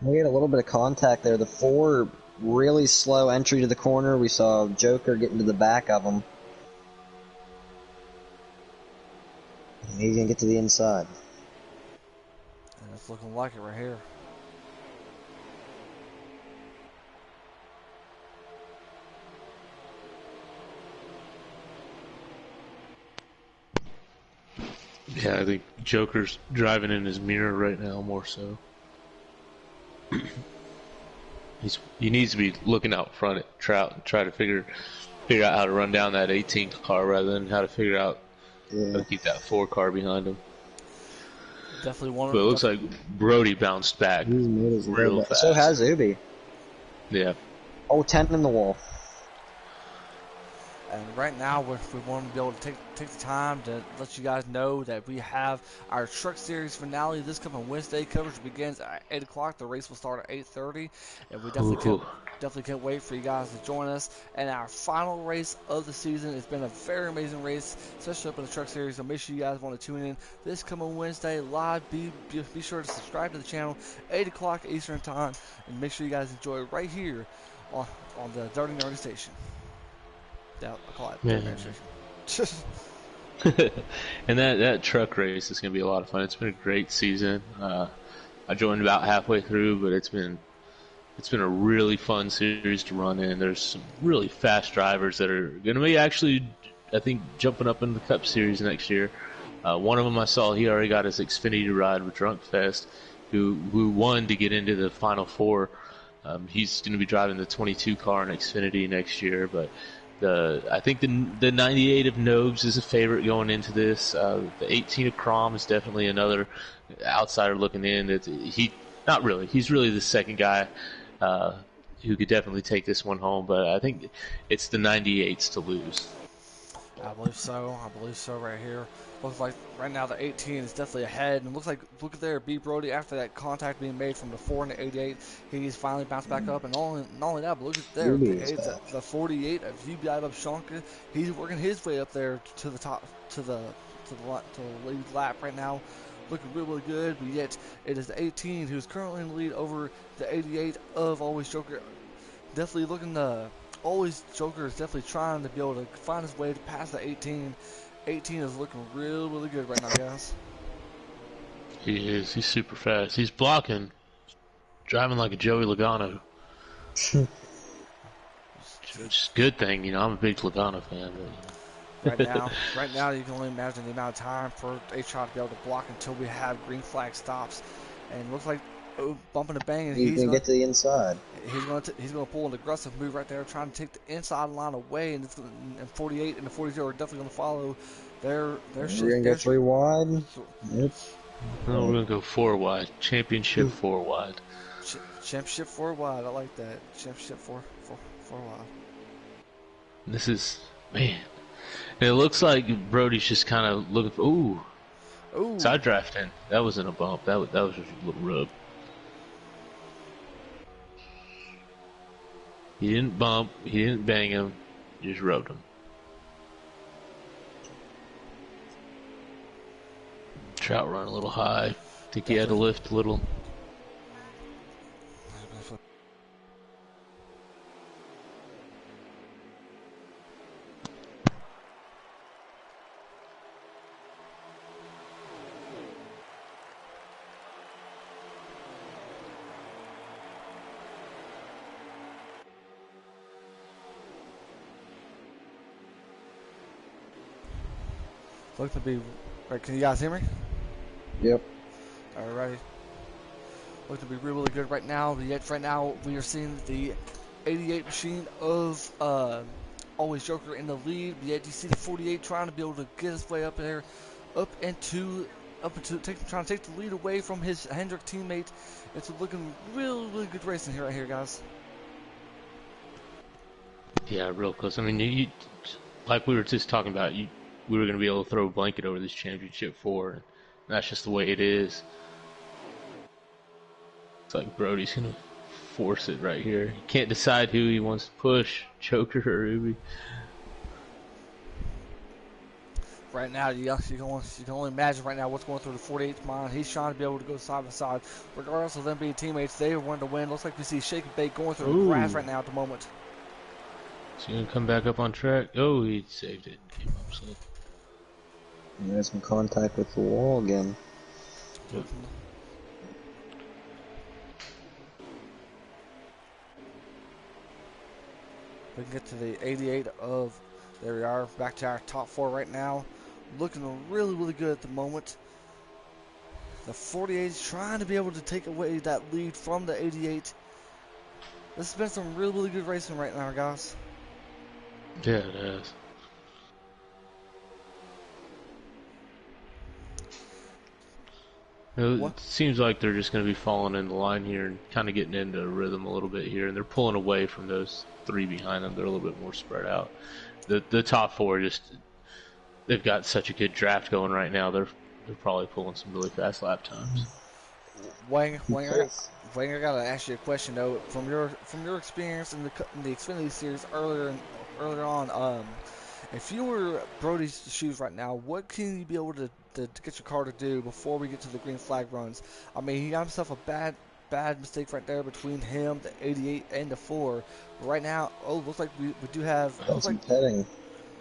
We had a little bit of contact there. The 4 really slow entry to the corner. We saw Joker getting to the back of him. He's gonna get to the inside. And it's looking like it right here. Yeah, I think Joker's driving in his mirror right now more so. He needs to be looking out front at Trout and try to figure out how to run down that 18 car rather than how to figure out how to keep that 4 car behind him. Definitely one. But it looks like Brody bounced back He's made his real back. fast. So has Ubi. Yeah. Oh, 10 in the wall. And right now, we want to be able to take the time to let you guys know that we have our Truck Series finale this coming Wednesday. Coverage begins at 8 o'clock. The race will start at 8:30, and we definitely can't wait for you guys to join us. And our final race of the season. It's been a very amazing race, especially up in the Truck Series. So make sure you guys want to tune in this coming Wednesday live. Be sure to subscribe to the channel, 8 o'clock Eastern Time, and make sure you guys enjoy it right here on the Dirty Nerdy Station. Yeah, I call it Man. And that truck race is going to be a lot of fun. It's been a great season. I joined about halfway through, but it's been a really fun series to run in. There's some really fast drivers that are going to be actually, I think, jumping up in the Cup Series next year. One of them I saw, he already got his Xfinity ride with Drunk Fest, who won to get into the Final Four. He's going to be driving the 22 car in Xfinity next year, but I think the 98 of Nogues is a favorite going into this. The 18 of Crom is definitely another outsider looking in. He's really the second guy who could definitely take this one home, but I think it's the 98s to lose. I believe so right here. Looks like right now the 18 is definitely ahead, and looks like, look at there, B. Brody, after that contact being made from the 4 and the 88, he's finally bounced back up, and not only that, but look at there, the 48 of UBI Shanka, he's working his way up there to the top, to the lead lap right now, looking really good, but yet it is the 18 who's currently in the lead over the 88 of Always Joker. definitely looking to. Always Joker is definitely trying to be able to find his way to pass the 18. 18 is looking really good right now, guys. He is. He's super fast. He's blocking, driving like a Joey Logano. It's a good thing, you know. I'm a big Logano fan. Right But, now, right now, you can only imagine the amount of time for H-Shot to be able to block until we have green flag stops, and it looks like bumping and banging. He's gonna get to the inside. He's gonna pull an aggressive move right there, trying to take the inside line away, and 48 and the 42 are definitely gonna follow. We're gonna go 3 wide. Yep. no, we're gonna go 4 wide. Championship 4 wide. Championship 4 wide. I like that. Championship four wide. This is, man. And it looks like Brody's just kind of looking for. Ooh. Side drafting. That wasn't a bump. That was just a little rub. He didn't bump. He didn't bang him. He just rubbed him. Trout run a little high. Think he had to lift a little. Look to be. Right, can you guys hear me? Yep. Alrighty. Look to be really good right now. Yet right now we are seeing the 88 machine of Always Joker in the lead. Yet you see the 48 trying to be able to get his way up there, trying to take the lead away from his Hendrick teammate. It's looking really good racing here right here, guys. Yeah, real close. I mean, you like we were just talking about. We were going to be able to throw a blanket over this championship 4, and that's just the way it is. It's like Brody's going to force it right here. He can't decide who he wants to push, Joker or Ruby. Right now, you can only imagine right now what's going through the 48's mind. He's trying to be able to go side by side. Regardless of them being teammates, they want to win. Looks like we see Shake and Bake going through the grass right now at the moment. Is he going to come back up on track? Oh, he saved it. Came up slow. There's some contact with the wall again. Yep. We can get to the 88 of, there we are, back to our top 4 right now. Looking really good at the moment. The 48 is trying to be able to take away that lead from the 88. This has been some really good racing right now, guys. Yeah, it has. It seems like they're just going to be falling in the line here and kind of getting into a rhythm a little bit here, and they're pulling away from those 3 behind them. They're a little bit more spread out. The top 4 they've got such a good draft going right now. They're probably pulling some really fast lap times. Wang, I gotta ask you a question though. From your experience in the Xfinity series earlier on, if you were Brody's shoes right now, what can you be able to get your car to do before we get to the green flag runs? I mean, he got himself a bad mistake right there between him, the 88, and the 4. But right now, looks like we do have. Petting.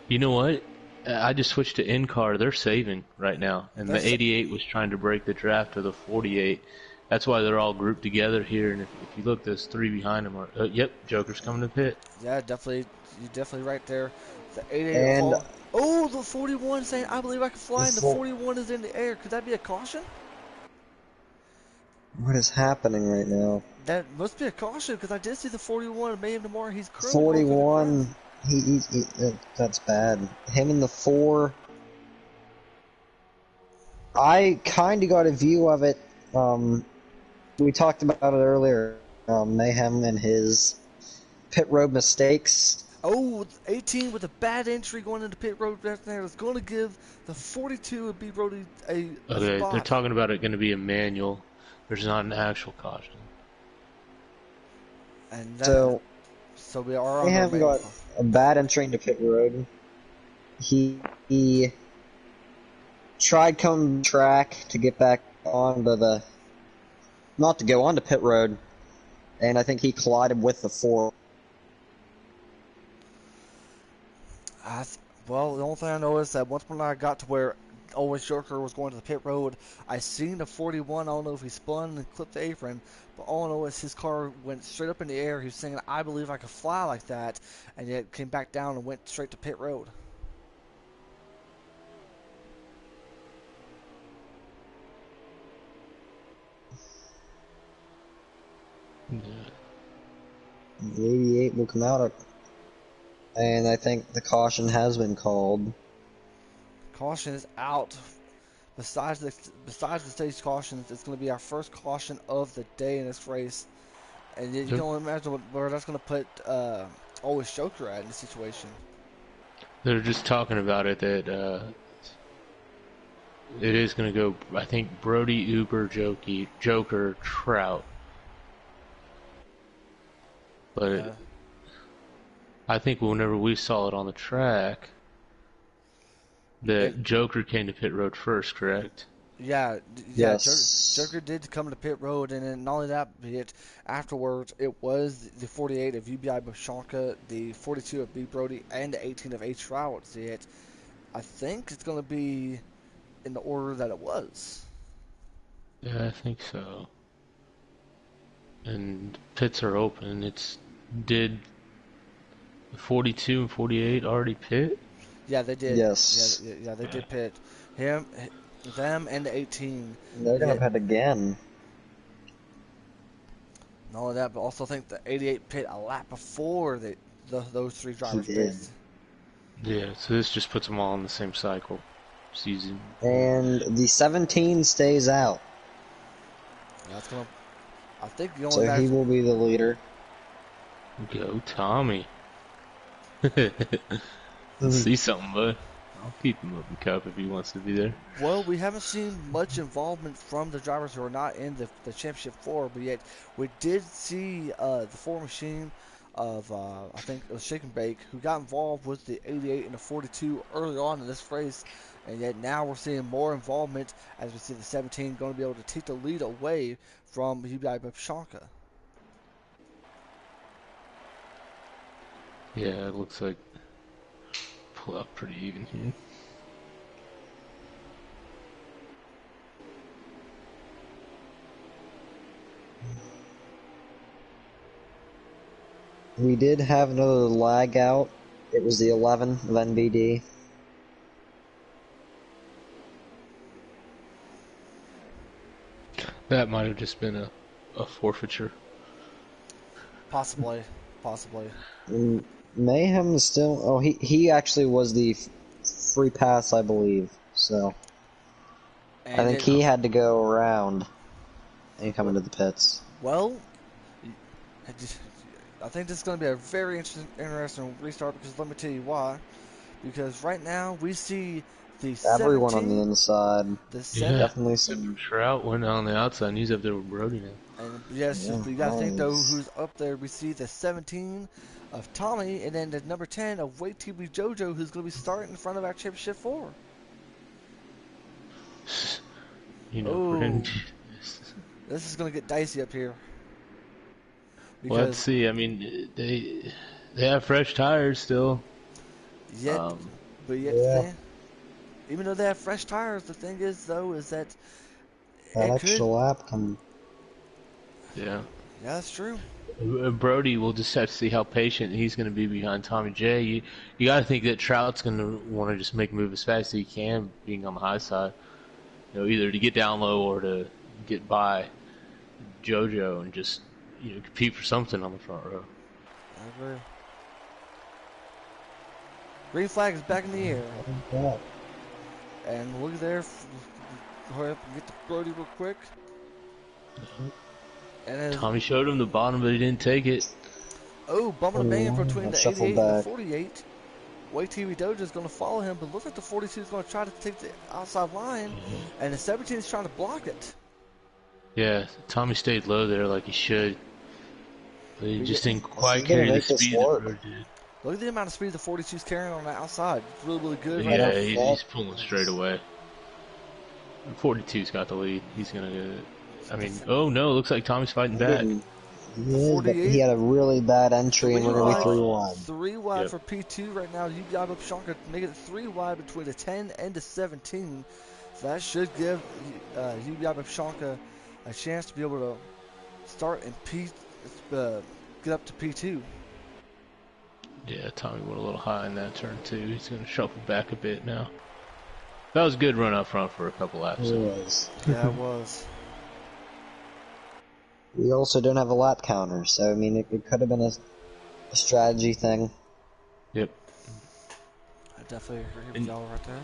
You know what? I just switched to in-car. They're saving right now. And the 88 was trying to break the draft of the 48. That's why they're all grouped together here. And if you look, there's 3 behind them. Yep, Joker's coming to pit. Yeah, definitely. You're definitely right there. The 88 and the 41 saying, I believe I can fly, and the 41 is in the air. Could that be a caution? What is happening right now? That must be a caution, because I did see the 41 Mayhem tomorrow. He's currently 41. That's bad. Him and the 4. I kind of got a view of it. We talked about it earlier. Mayhem and his pit road mistakes. 18 with a bad entry going into pit road right there is going to give the 42 would be Brody a Okay, spot. they're talking about it going to be a manual. There's not an actual caution. And So we are on they haven't got a bad entry into pit road. He tried coming track to get back onto not to go onto pit road, and I think he collided with the 4. Well, the only thing I know is that once when I got to where Owen's Joker was going to the pit road, I seen the 41. I don't know if he spun and clipped the apron, but all I know is his car went straight up in the air. He was saying, "I believe I could fly like that," and yet came back down and went straight to pit road. Yeah. The 88 will come out, and I think the caution has been called. Caution is out. Besides the stage cautions, it's going to be our first caution of the day in this race, and you can They're, only imagine where that's going to put Always Joker at in this situation. they're just talking about it that it is going to go. I think Brody, Uber, Joker, Trout, but Uh, I think whenever we saw it on the track, it, that Joker came to pit road first, correct? yeah, yeah. Yes. Joker did come to pit road, and then not only that, but afterwards it was the 48 of UBI Boshanka, the 42 of B Brody, and the 18 of H Trout. Yet I think it's going to be in the order that it was. Yeah, I think so. And pits are open. Did 42 and 48 already pit? Yeah, they did. Yes. Yeah, they did pit him, them, and the 18. They're gonna Yet pit again. not only that, but also think the 88 pit a lap before those three He drivers did. pit. Yeah, so this just puts them all in the same cycle. Season. And the 17 stays out. That's gonna. I think the only So he match. will be the leader. Go Tommy. Let's see something, bud. I'll keep him up in cup if he wants to be there. Well, we haven't seen much involvement from the drivers who are not in the championship floor, but yet we did see the four machine of I think it was Shake and Bake who got involved with the 88 and the 42 early on in this race, and yet now we're seeing more involvement as we see the 17 going to be able to take the lead away from UBI Babshanka. Yeah, it looks like pull up pretty even here. We did have another lag out. It was the 11 of NBD. That might have just been a forfeiture. Possibly, possibly. And Mayhem is still. Oh, he actually was the free pass, I believe. So I And think it, he had to go around and come into the pits. well, I think this is going to be a very interesting restart because let me tell you why. Because right now we see the Everyone on the 17, inside. the Yeah, 7, Definitely except for some. Trout went on the outside and he's up there with Brody now. and yes, Yeah, but you got to think though nice. who's up there. We see the 17 of Tommy, and then the number 10 of Wait TV JoJo, who's going to be starting in front of our championship 4. You know, Oh, Brent. this is going to get dicey up here Well, let's because see. I mean, they have fresh tires still. yet, but yet the Yeah, thing, even though they have fresh tires, the thing is though is that that it extra could. lap can. Yeah. Yeah, that's true. Brody, we'll just have to see how patient he's going to be behind Tommy J. You got to think that Trout's going to want to just make a move as fast as he can, being on the high side. You know, either to get down low or to get by JoJo and just compete for something on the front row. I agree. Green flag is back in the air. Yeah. And look there. Hurry up and get the Brody real quick. And as, Tommy showed him the bottom, but he didn't take it. bumping a bang between That the shuffled 88 and the back. 48. Wait TV Dojo is going to follow him, but looks like the 42 is going to try to take the outside line, and the 17 is trying to block it. Yeah, Tommy stayed low there like he should. But he just didn't Is quite he gonna carry the make this speed that work? Brody did. Look at the amount of speed the 42 is carrying on the outside. It's really, really good right Yeah, now. he's pulling straight away. 42's got the lead. He's gonna get it. I mean, oh no, looks like Tommy's fighting He back. didn't. The He is, but he 48, had a really bad entry, and three we're gonna be wide, 3 wide. 3 wide Yep. for P2 right now. UBI Bipshanka making it 3 wide between the 10 and the 17. So that should give UBI Bipshanka a chance to be able to start and get up to P2. Yeah, Tommy went a little high in that turn too. He's going to shuffle back a bit now. That was a good run up front for a couple laps. It was. Yeah, it was. We also don't have a lap counter, so I mean, it could have been a strategy thing. Yep. I definitely agree with y'all right there.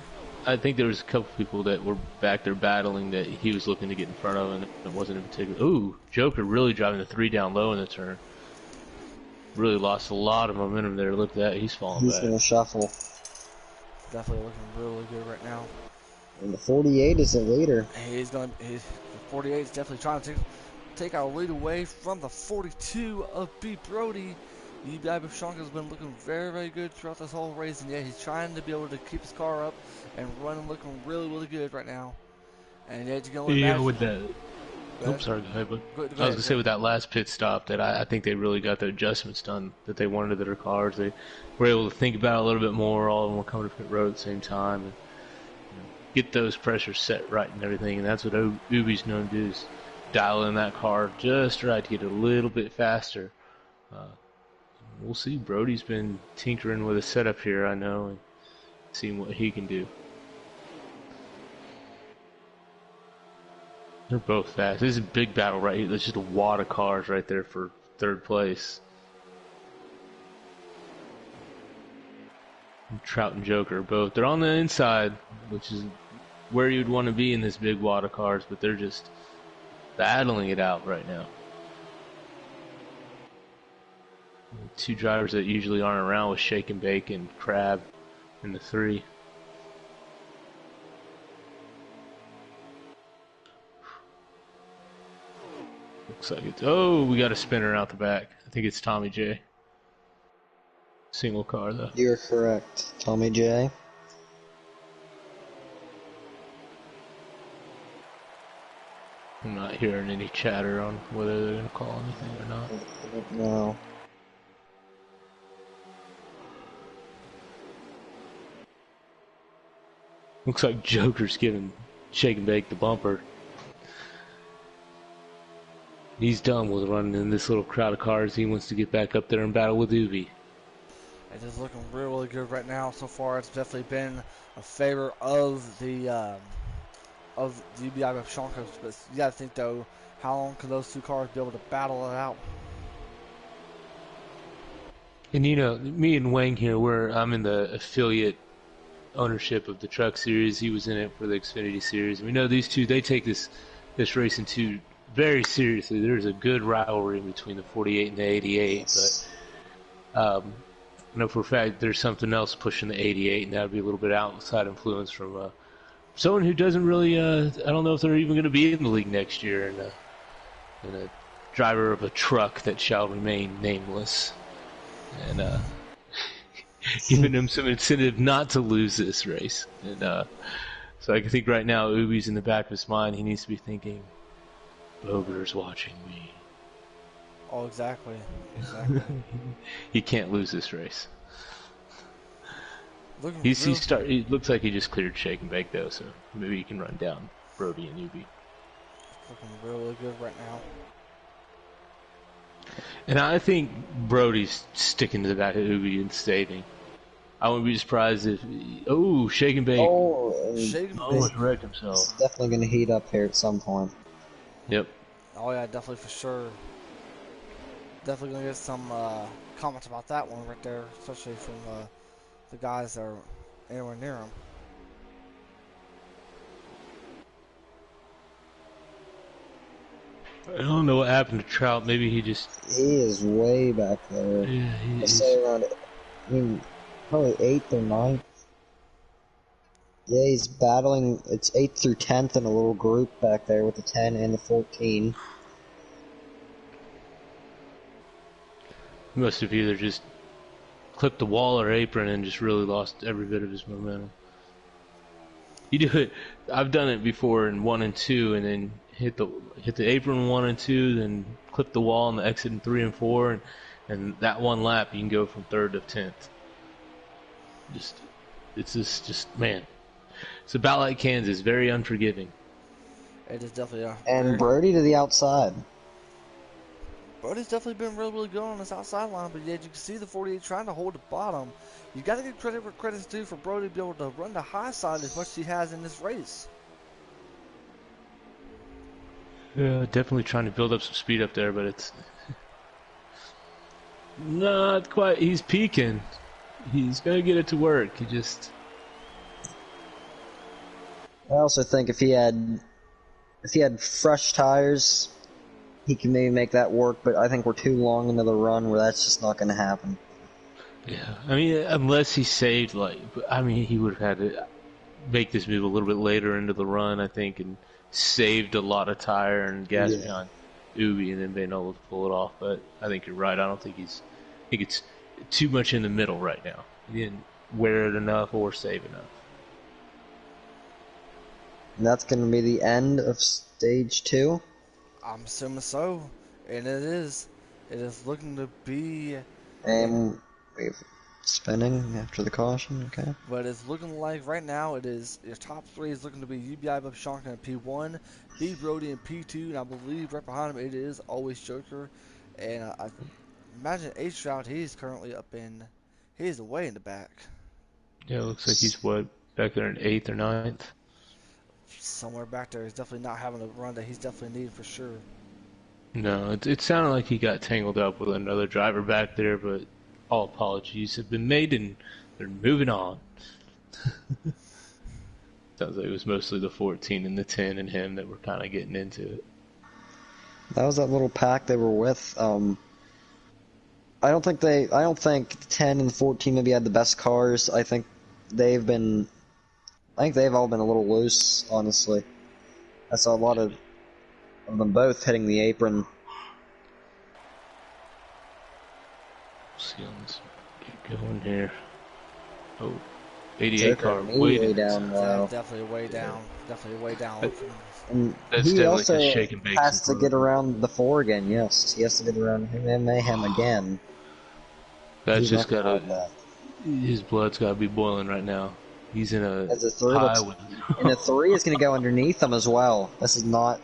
I think there was a couple people that were back there battling that he was looking to get in front of, and it wasn't in particular. Ooh, Joker really driving the 3 down low in the turn. Really lost a lot of momentum there. Look at that, he's falling He's back. gonna shuffle. Definitely looking really good right now. And the 48 is the leader. The 48 is definitely trying to take our lead away from the 42 of B. Brody. UBI Bipshanka has been looking very, very good throughout this whole race, and yeah, he's trying to be able to keep his car up and running, looking really, really good right now. And yeah, you can only imagine. With that. Oops, sorry, go ahead. But I was gonna say with that last pit stop that I think they really got the adjustments done that they wanted to their cars. They were able to think about it a little bit more. All of them were coming to pit road at the same time and get those pressures set right and everything. And that's what Ubi's known to do is dial in that car just right to get it a little bit faster. We'll see. Brody's been tinkering with a setup here, I know, and seeing what he can do. They're both fast. This is a big battle right here. There's just a wad of cars right there for third place. Trout and Joker are both. They're on the inside, which is where you'd want to be in this big wad of cars, but they're just battling it out right now. Two drivers that usually aren't around with Shake and Bake and Crab in the 3. Looks like it's... Oh, we got a spinner out the back. I think it's Tommy J. Single car, though. You're correct, Tommy J. I'm not hearing any chatter on whether they're going to call anything or not. No. Looks like Joker's giving Shake and Bake the bumper. He's done with running in this little crowd of cars. He wants to get back up there and battle with Ubi. It is looking really, really good right now. So far, it's definitely been a favor of the UBI Bipshanka. But you got to think though, how long can those two cars be able to battle it out? And you know, me and Wang here, I'm in the affiliate ownership of the truck series. He was in it for the Xfinity series. We know these two, they take this racing too very seriously. There's a good rivalry between the 48 and the 88, but I know for a fact there's something else pushing the 88, and that would be a little bit outside influence from someone who doesn't really, I don't know if they're even going to be in the league next year, and a driver of a truck that shall remain nameless, and giving him some incentive not to lose this race. And so I think right now Ubi's in the back of his mind. He needs to be thinking, Boger's watching me. Oh, exactly. He can't lose this race. It looks like he just cleared Shake and Bake though, so maybe he can run down Brody and Ubi. Looking really good right now. And I think Brody's sticking to the back of Ubi and saving. I wouldn't be surprised if... Oh, Shake and Bake. Oh, wrecked himself. It's definitely going to heat up here at some point. Yep. Oh yeah, definitely for sure. Definitely gonna get some comments about that one right there, especially from the guys that are anywhere near him. I don't know what happened to Trout. Maybe he just... He is way back there. Yeah, Let's say around, probably 8th or 9th. Yeah, he's battling. It's 8th through 10th in a little group back there with the 10 and the 14. He must have either just clipped the wall or apron and just really lost every bit of his momentum. You do it. I've done it before in 1 and 2, and then hit the apron 1 and 2, then clip the wall on the exit in 3 and 4, and that one lap you can go from third to 10th. Just man, it's about like Kansas, very unforgiving. It is definitely And Brody to the outside. Brody's definitely been really good on this outside line, but yet you can see the 48 trying to hold the bottom. You got to give credit where credit's due for Brody to be able to run the high side as much as he has in this race. Yeah, definitely trying to build up some speed up there, but it's not quite. He's peaking. He's gonna get it to work. I also think if he had fresh tires, he can maybe make that work. But I think we're too long into the run where that's just not going to happen. Yeah, I mean, unless he saved he would have had to make this move a little bit later into the run, I think, and saved a lot of tire and gas behind Ubi, and then been able to pull it off. But I think you're right. I think it's too much in the middle right now. He didn't wear it enough or save enough. And that's going to be the end of stage 2. I'm assuming so, and it is. It is looking to be. And we're spinning after the caution, okay. But it's looking like right now it is your top 3 is looking to be UBI Bob Shonka in P1, B Brody in P2, and I believe right behind him it is always Joker. And I imagine H Stroud, he's currently he's way in the back. Yeah, it looks like he's back there in 8th or 9th. Somewhere back there. He's definitely not having a run that he's definitely needing for sure. No, it sounded like he got tangled up with another driver back there, but all apologies have been made and they're moving on. Sounds like it was mostly the 14 and the 10 and him that were kind of getting into it. That was that little pack they were with. I don't think the 10 and 14 maybe had the best cars. I think they've all been a little loose, honestly. I saw a lot of them both hitting the apron. See, let's get going here. Oh, 88 car way down. Wow. Definitely way down. Definitely way down. And That's he also the shake and bake has to get around the 4 again. Yes, he has to get around him Mayhem again. That's just his blood's gotta be boiling right now. He's in a high with... And the 3 is going to go underneath him as well. This is not...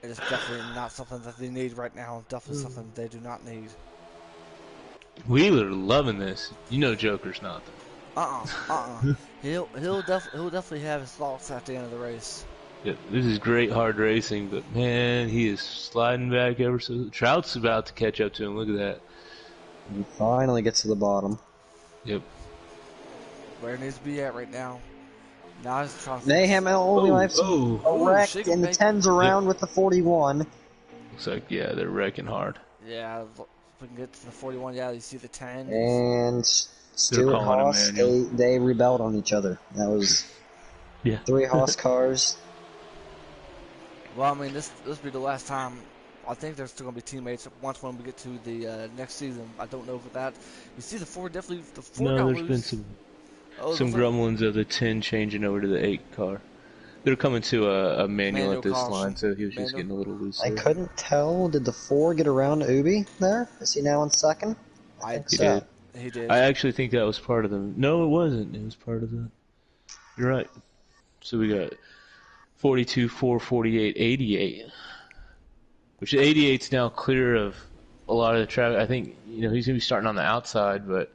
It is definitely not something that they need right now. Definitely something they do not need. Wheeler loving this. You know Joker's not though. He'll definitely have his thoughts at the end of the race. Yeah, this is great hard racing, but man, he is sliding back ever so... Trout's about to catch up to him. Look at that. He finally gets to the bottom. Yep. Where it needs to be at right now. Now he's trying to... Mayhem only lives a wreck, and the 10's around with the 41. Looks like, yeah, they're wrecking hard. Yeah, if we can get to the 41, yeah, you see the 10. And Stuart Haas, they rebelled on each other. That was 3 Haas cars. Well, I mean, this will be the last time. I think they're still going to be teammates once when we get to the next season. I don't know for that. You see the 4 definitely... The 4 got there's loose. been some grumblings of the 10 changing over to the 8 car. They're coming to a manual at this line, so he was just getting a little loose. I couldn't tell. Did the 4 get around Ubi there? Is he now in second? I think so. He did. I actually think that was part of the... No, it wasn't. It was part of the... You're right. So we got 42, 4, 48, 88. Which 88's now clear of a lot of the traffic. I think, he's going to be starting on the outside, but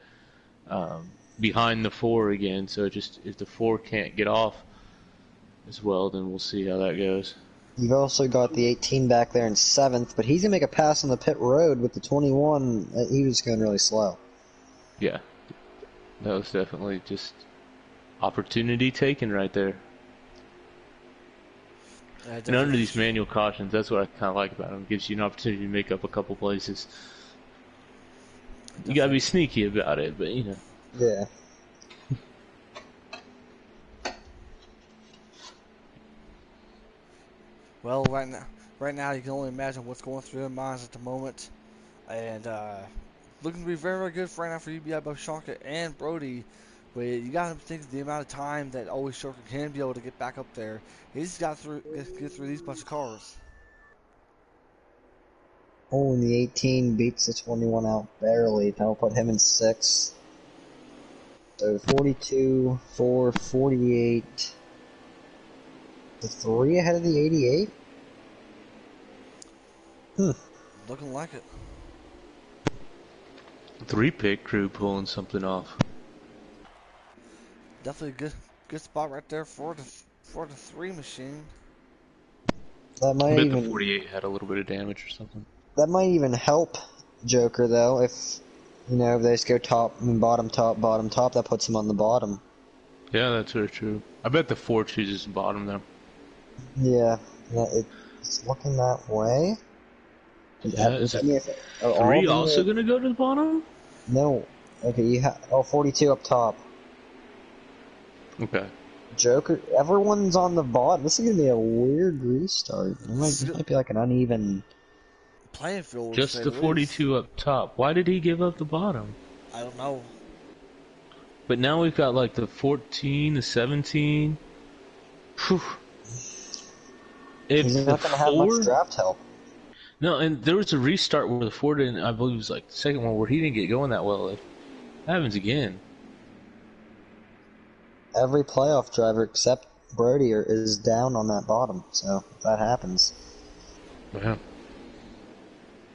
behind the 4 again. So just if the 4 can't get off as well, then we'll see how that goes. You've also got the 18 back there in 7th, but he's going to make a pass on the pit road with the 21. He was going really slow. Yeah. That was definitely just opportunity taken right there. And under these manual cautions, that's what I kind of like about them. It gives you an opportunity to make up a couple places. You got to be sneaky about it, but Yeah. Well, right now you can only imagine what's going through their minds at the moment, and looking to be very, very good for right now for UBI, both Shonka and Brody. But you got to think the amount of time that Always Joker can be able to get back up there. He's got through get through these bunch of cars. Oh, and the 18 beats the 21 out barely. That'll put him in 6th. So 42, 4, 48. The 3 ahead of the 88? Looking like it. 3-pick crew pulling something off. Definitely a good spot right there for the 3 machine. That I might bet the even 48 had a little bit of damage or something. that might even help Joker though if if they just go top and bottom top bottom top, that puts him on the bottom. Yeah, that's very true. I bet the 4 chooses the bottom though. Yeah, it's looking that way. Yeah, is Are all 3 the also gonna go to the bottom? no? Okay, you have 42 up top. Okay. Joker, everyone's on the bottom. This is gonna be a weird restart. This might be like an uneven. Playing field, to Just say the the least. 42 up top. Why did he give up the bottom? I don't know. But now we've got like the 14, the 17. Whew. He's If the not gonna have much 4... draft help. No, and there was a restart where the 4 didn't, I believe it was like the second one where he didn't get going that well. If that happens again. Every playoff driver except Brody is down on that bottom. So if that happens, Yeah.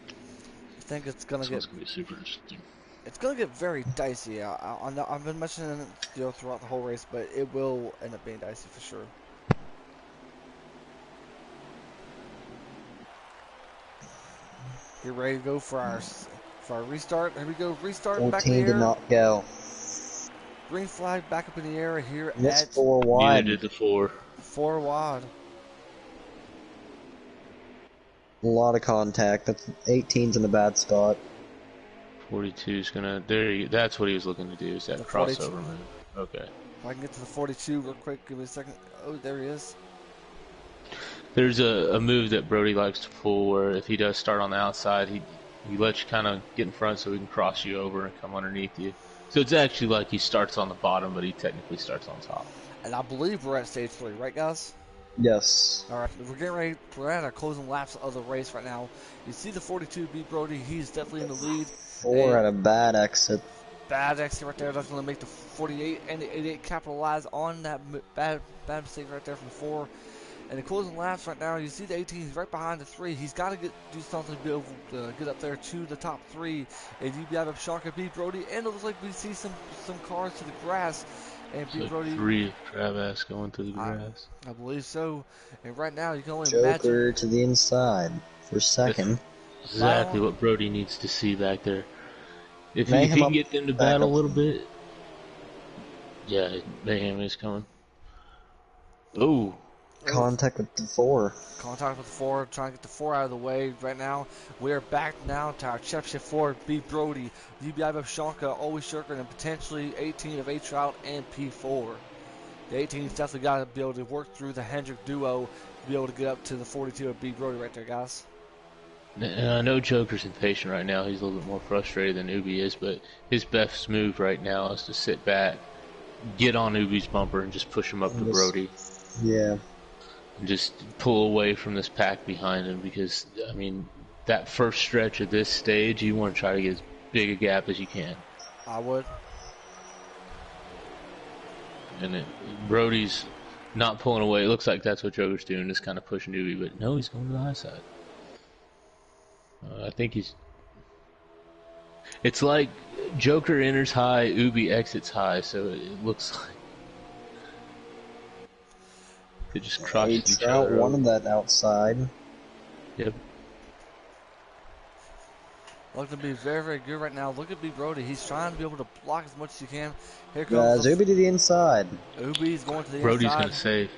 I think it's gonna So get it's going to be super interesting. it's gonna get very dicey. I've been mentioning it, throughout the whole race, but it will end up being dicey for sure. Get ready to go for our restart. Here we go, restart back in the 14 did air. not go. Green flag back up in the air here Missed at 4 Neither wide. did the 4. 4 wide. A lot of contact. That's 18's in a bad spot. 42 is gonna. That's what he was looking to do. Is that The crossover 42. move? Okay. If I can get to the 42 real quick, give me a second. Oh, there he is. There's a move that Brody likes to pull where if he does start on the outside, he lets you kind of get in front so he can cross you over and come underneath you. So it's actually like he starts on the bottom, but he technically starts on top. And I believe we're at stage 3, right, guys? Yes. All right, we're getting ready. We're at our closing laps of the race right now. You see the 42 beat Brody. He's definitely in the lead. 4 had a bad exit. Bad exit right there. That's going to make the 48 and the 88 capitalize on that bad mistake right there from 4. And the closing laps right now, you see the 18 is right behind the 3. He's got to do something to be able to get up there to the top 3. And you got up Shanka beat Brody, and it looks like we see some cars to the grass. And beat So Brody. 3 Travis going through the grass. I believe so. And right now, you can only Joker imagine. to the inside for second. That's exactly what Brody needs to see back there. If he Mayhem can up, get them to back battle up. a little bit. Yeah, Mayhem is coming. Oh. Contact with the 4. Contact with the 4, trying to get the 4 out of the way right now. We're back now to our championship 4, B. Brody, UBI of Shanka, Always Shirker, and potentially 18 of H-Route and P4. The 18's definitely got to be able to work through the Hendrick duo to be able to get up to the 42 of B. Brody right there, guys. And I know Joker's impatient right now. He's a little bit more frustrated than Ubi is, but his best move right now is to sit back, get on Ubi's bumper, and just push him up to Brody. Yeah. And just pull away from this pack behind him because, I mean, that first stretch of this stage, you want to try to get as big a gap as you can. I would. And Brody's not pulling away. It looks like that's what Joker's doing, just kind of pushing Ubi, but no, he's going to the high side. I think he's... It's like Joker enters high, Ubi exits high, so it looks like they just crushed each Trout other. wanted that outside. Yep. Looking to be very, very good right now. Look at B. Brody. He's trying to be able to block as much as he can. Here comes Zuby to the inside. Ubi's going to the Brody's inside. going to save.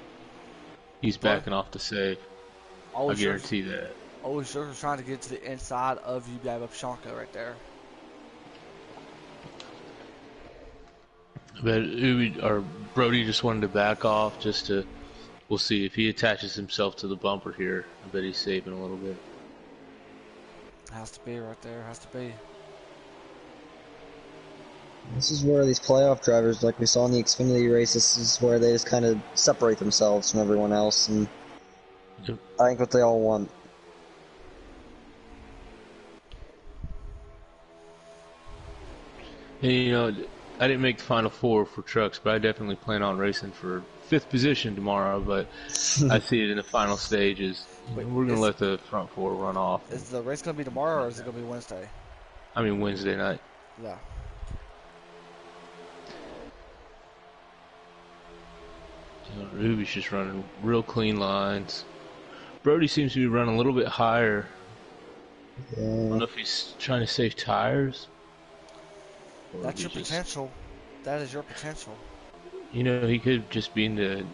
He's backing off to save. I guarantee that. Always Joker's trying to get to the inside of UBI of Shanka right there. But Brody just wanted to back off just to... We'll see if he attaches himself to the bumper here. I bet he's saving a little bit. Has to be right there. Has to be. This is where these playoff drivers, like we saw in the Xfinity race, this is where they just kind of separate themselves from everyone else, and Yep. I think what they all want. And, I didn't make the final four for trucks, but I definitely plan on racing for fifth position tomorrow. But I see it in the final stages. Wait, We're gonna let the front four run off. is the race gonna be tomorrow or is it gonna be Wednesday? I mean Wednesday night. Yeah. Ruby's just running real clean lines. Brody seems to be running a little bit higher. I don't Yeah. know if he's trying to save tires. Or That's if your he's just, potential. That is your potential. he could just be into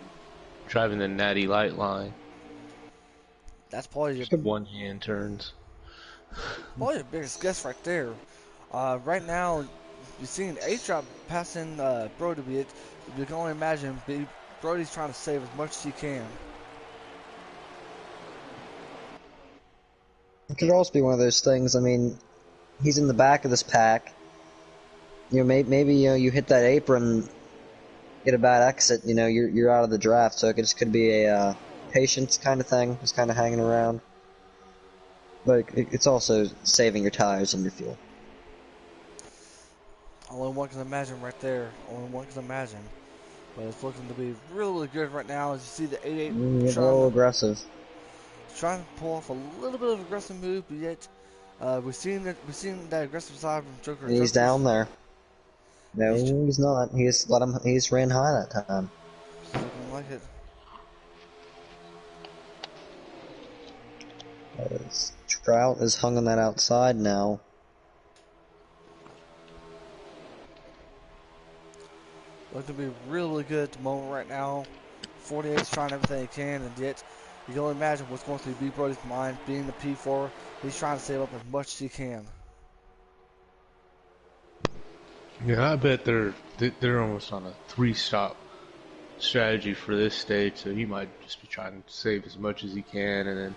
driving the natty light line. That's probably your Just one hand turns. biggest guess right there. Right now, you're seeing A-Drop passing Brody a bit. You can only imagine Brody's trying to save as much as he can. It could also be one of those things. I mean, he's in the back of this pack. Maybe you hit that apron, get a bad exit. You're out of the draft. So it just could be a patience kind of thing, just kind of hanging around. But it's also saving your tires and your fuel. Only one can imagine right there. Only one can imagine. But it's looking to be really good right now. As you see the 88 Get a little aggressive. trying to pull off a little bit of aggressive move, but yet we've seen that aggressive side from Joker. He's down there. No, he's not. He's ran high that time. Looking like it. Trout is hung on that outside now. Looking to be really good at the moment right now. 48's trying everything he can, and yet you can only imagine what's going through B. Brody's mind. Being the P4, he's trying to save up as much as he can. Yeah, I bet they're almost on a 3-stop strategy for this stage, so he might just be trying to save as much as he can, and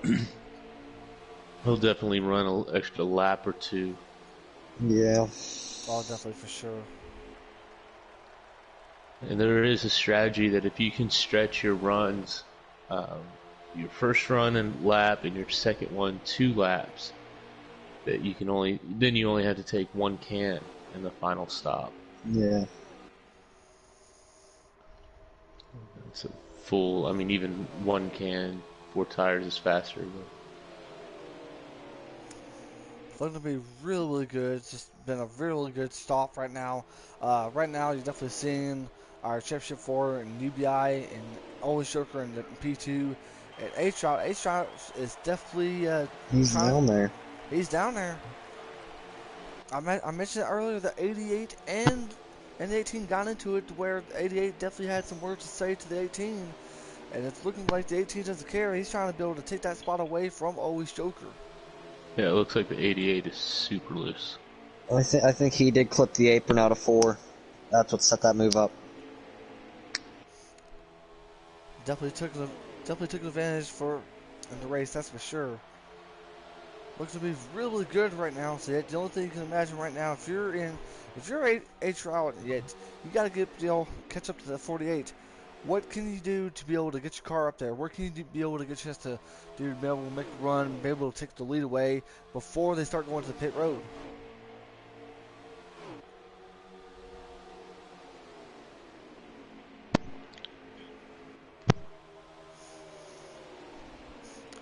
then he'll definitely run an extra lap or two. Yeah. Oh, definitely for sure. And there is a strategy that if you can stretch your runs, your first run and lap and your second one 2 laps, that you only have to take 1 can in the final stop. Yeah. It's a full. I mean, even 1 can, 4 tires is faster. But Looking to be really, really good. It's just been a really good stop right now. Right now, you're definitely seeing our Championship 4 and UBI and Always Joker and P2 and H-Shot. H-Shot is definitely He's down there. He's down there. I mentioned earlier that 88 and 18 got into it to where 88 definitely had some words to say to the 18. And it's looking like the 18 doesn't care. He's trying to be able to take that spot away from Always Joker. yeah, it looks like the 88 is super loose. I think he did clip the apron out of 4. That's what set that move up. Definitely took advantage in the race, that's for sure. Looks to be really good right now. So the only thing you can imagine right now, if you're H route yet, you gotta catch up to the 48. What can you do to be able to get your car up there? What can you be able to get a chance to do to be able to make a run, be able to take the lead away before they start going to the pit road?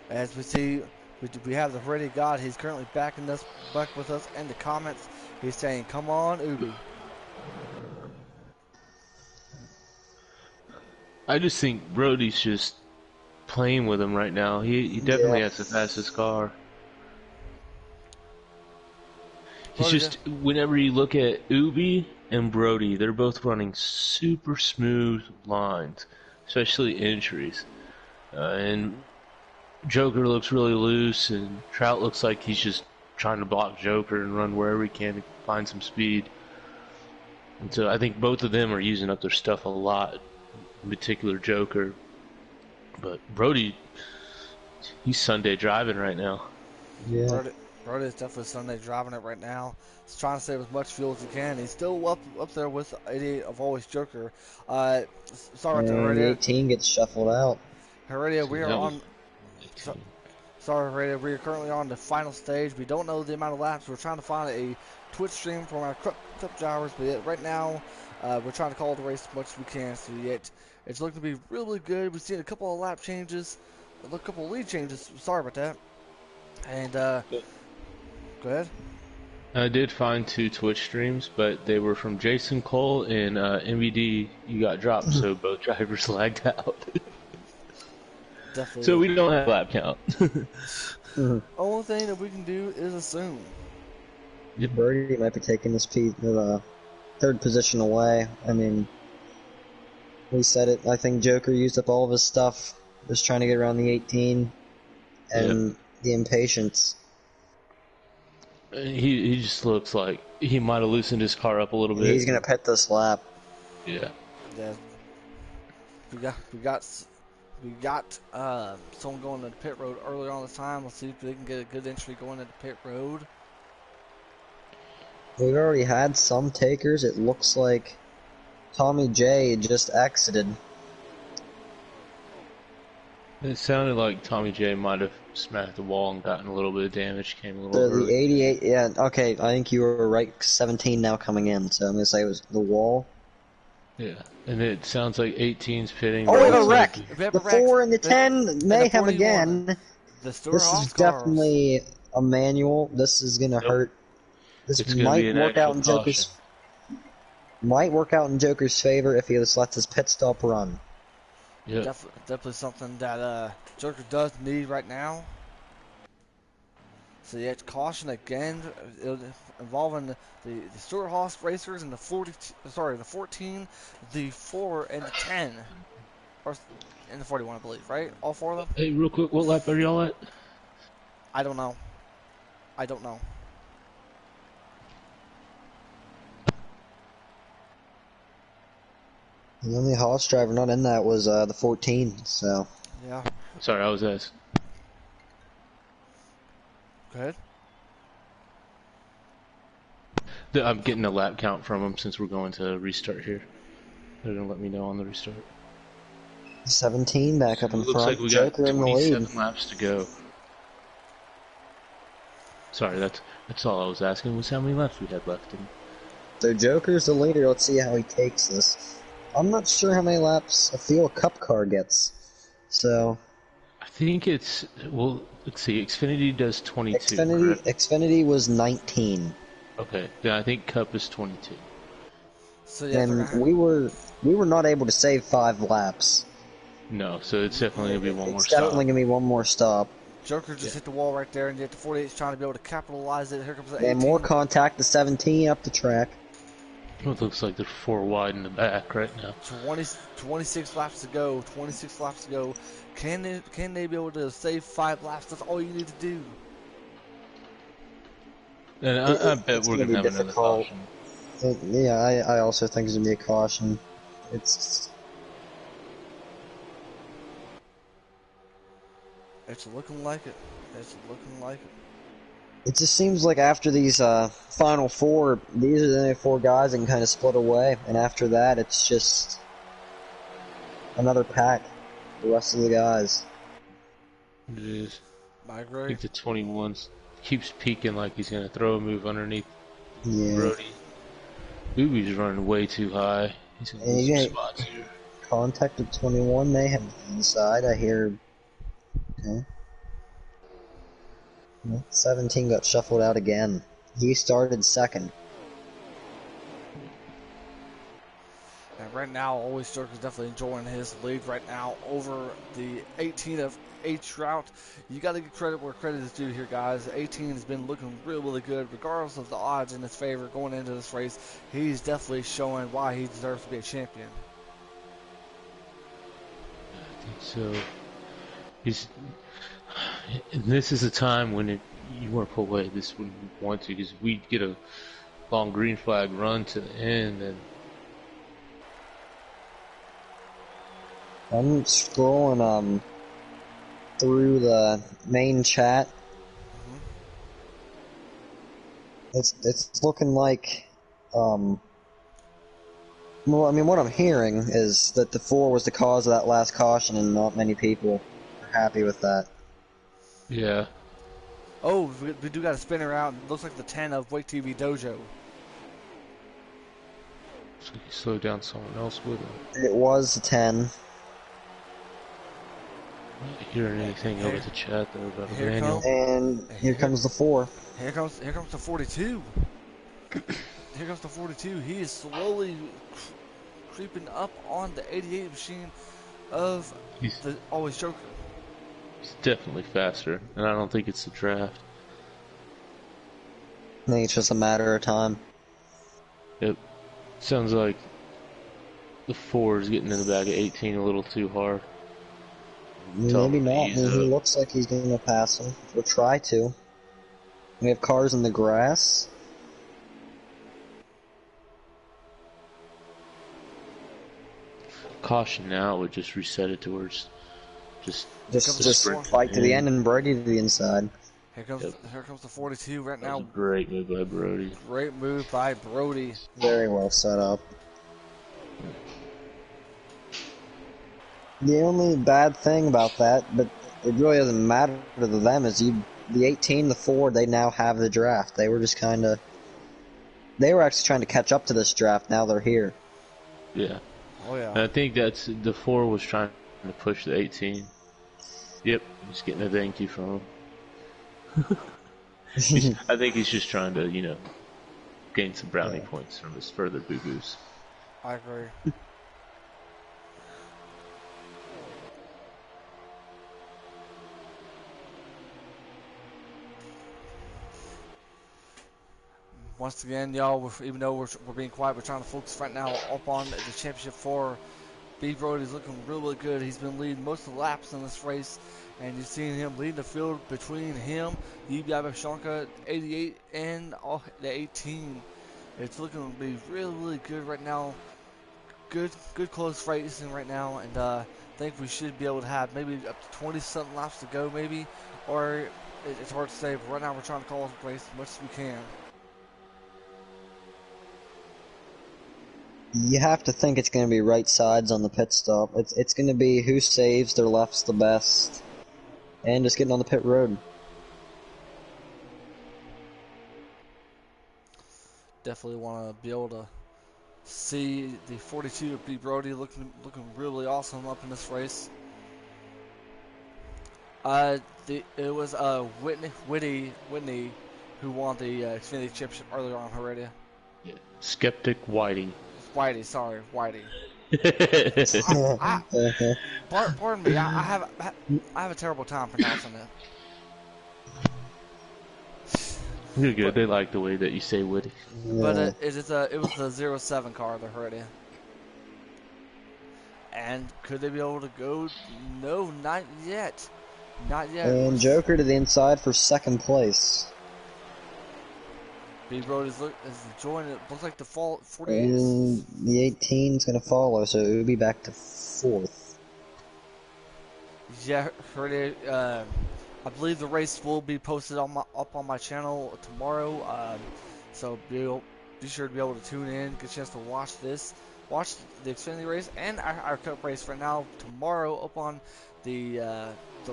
As we see, we have the ready God. He's currently back with us in the comments. He's saying, "Come on, Ubi." I just think Brody's just playing with him right now. He definitely has the fastest car. He's just, whenever you look at Ubi and Brody, they're both running super smooth lines, especially entries. And Joker looks really loose, and Trout looks like he's just trying to block Joker and run wherever he can to find some speed. And so I think both of them are using up their stuff a lot, in particular Joker. But Brody, he's Sunday driving right now. Yeah. Brody is definitely Sunday driving it right now. He's trying to save as much fuel as he can. He's still up there with 88 of always Joker. Sorry about that, And the Heredia. 18 gets shuffled out. Heredia, we are That was on. So, 18. sorry, Heredia. We are currently on the final stage. We don't know the amount of laps. We're trying to find a Twitch stream from our clip drivers, but yet right now we're trying to call the race as much as we can. So yet it's looking to be really good. We've seen a couple of lap changes, a couple of lead changes. Sorry about that. And go ahead. I did find 2 Twitch streams, but they were from Jason Cole and MVD. You got dropped, so both drivers lagged out. So Definitely. we don't have lap count. Only thing that we can do is assume. Birdie might be taking this third position away. I mean, we said it. I think Joker used up all of his stuff, just trying to get around the 18, and the impatience. He just looks like he might have loosened his car up a little bit. He's gonna pit this lap. Yeah. Yeah. We got someone going to the pit road earlier on this time. Let's see if they can get a good entry going into pit road. We've already had some takers. It looks like Tommy J just exited. It sounded like Tommy J might have smacked the wall and gotten a little bit of damage. Came a little The early. 88, yeah, okay, I think you were right. 17 now coming in, so I'm gonna say it was the wall. Yeah, and it sounds like 18's pitting. Oh, we have a Looks wreck! like- We have The a wreck. 4 and the The- 10, mayhem 41. again. The Stewart This Haas is cars. definitely a manual. This is gonna hurt. This It's gonna might be an work out actual in Joker's. Might work out in Joker's favor if he just lets his pit stop run. Yeah. Definitely something that Joker does need right now. So yeah, caution again, involving the Stewart Haas racers and the 14, the 4, and the 10, or and the 41, I believe, right? All 4 of them. Hey, real quick, what lap are y'all at? I don't know. The only Haas driver not in that was the 14, so. Yeah. Sorry, I was asking. Go ahead. I'm getting a lap count from them since we're going to restart here. They're gonna let me know on the restart. 17 back up in Looks front. like we got Joker in the lead. 27 laps to go. Sorry, that's all I was asking was how many laps we had left. So Joker's the leader. Let's see how he takes this. I'm not sure how many laps a Fuel Cup car gets. So I think it's, well, let's see, Xfinity does 22. correct? Xfinity was 19, Okay, then I think Cup is 22. So yeah, they're and gonna we were not able to save 5 laps. No, so it's definitely gonna be one more It's stop. definitely gonna be one more stop. Joker just hit the wall right there, and yet the 48 is trying to be able to capitalize it. Here comes the 18. And more contact. The 17 up the track. It looks like they're 4 wide in the back right now. 26 laps to go. 26 laps to go. Can they be able to save 5 laps? That's all you need to do. And I bet It's we're gonna gonna be have another difficult. caution. Yeah, I also think it's gonna be a caution. It's It's looking like it. It just seems like after these final 4, these are the only 4 guys that can kind of split away, and after that, it's just another pack. The rest of the guys. It is. I I agree. think the 21 keeps peeking like he's gonna throw a move underneath Yeah. Brody. Boobie's running way too high. He's gonna And lose you some get spots here. contact with 21 mayhem inside. I hear. Okay. 17 got shuffled out again. He started second. And right now, Always Joker's definitely enjoying his lead right now over the 18 of H route. You got to give credit where credit is due here, guys. 18 has been looking really good, regardless of the odds in his favor going into this race. He's definitely showing why he deserves to be a champion. I think so. And this is a time when you want to pull away this when you want to, because we get a long green flag run to the end, and I'm scrolling through the main chat. It's looking like, well, I mean, what I'm hearing is that the 4 was the cause of that last caution, and not many people are happy with that. Yeah. Oh, we do got a spinner out. It looks like the 10 of Wake TV Dojo. So he slowed down someone else with him. It was a 10. Not hearing anything over Here, the chat though about here Emmanuel. come, And here comes the 4. here comes the 42. Here comes the 42. He is slowly creeping up on the 88 machine of He's the always Joker. he's definitely faster, and I don't think it's the draft. I think it's just a matter of time. Yep. Sounds like the 4 is getting in the bag of 18 a little too hard. Tell Maybe him to not. I ease mean, he up. looks like he's going to pass him. Or try to. We have cars in the grass. Caution now would just reset it towards just Just, the just sprint fight to the end. end and Brady to the inside. Here comes the 42 right That was a now. great move by Brody. Great move by Brody. Very well set up. The only bad thing about that, but it really doesn't matter to them, is the 18, the 4, they now have the draft. They were just kind of... They were actually trying to catch up to this draft, now they're here. Yeah. Oh yeah. And I think that's the 4 was trying to push the 18. Yep, just getting a thank you from him. I think he's just trying to, gain some brownie points from his further boo-boos. I agree. Once again, y'all, even though we're being quiet, we're trying to focus right now up on the championship for B. Brody's looking really good. He's been leading most of the laps in this race, and you've seen him leading the field between him, Yubiaba Shanka, 88, and the 18. It's looking to be really, really good right now. Good close racing right now, and I think we should be able to have maybe up to 20-something laps to go, maybe, or it's hard to say. But right now, we're trying to call the race as much as we can. You have to think it's going to be right sides on the pit stop. It's going to be who saves their lefts the best, and just getting on the pit road. Definitely want to be able to see the 42 of B. Brody looking really awesome up in this race. It was Whitney who won the Xfinity Championship earlier on already. Yeah. Skeptic Whiting. Whitey, sorry, Whitey. Uh-huh. Pardon me, I have a terrible time pronouncing it. You're good. They like the way that you say Woody. But it was the 07 car they're already. And could they be able to go? No, not yet. Not yet. And Joker to the inside for second place. B. Brody's is enjoying it. Looks like the 48 And the 18 is going to follow, so it would be back to fourth. Yeah, heard it. I believe the race will be posted up on my channel tomorrow. So be sure to be able to tune in, get a chance to watch the Xfinity race and our Cup race right now tomorrow up on the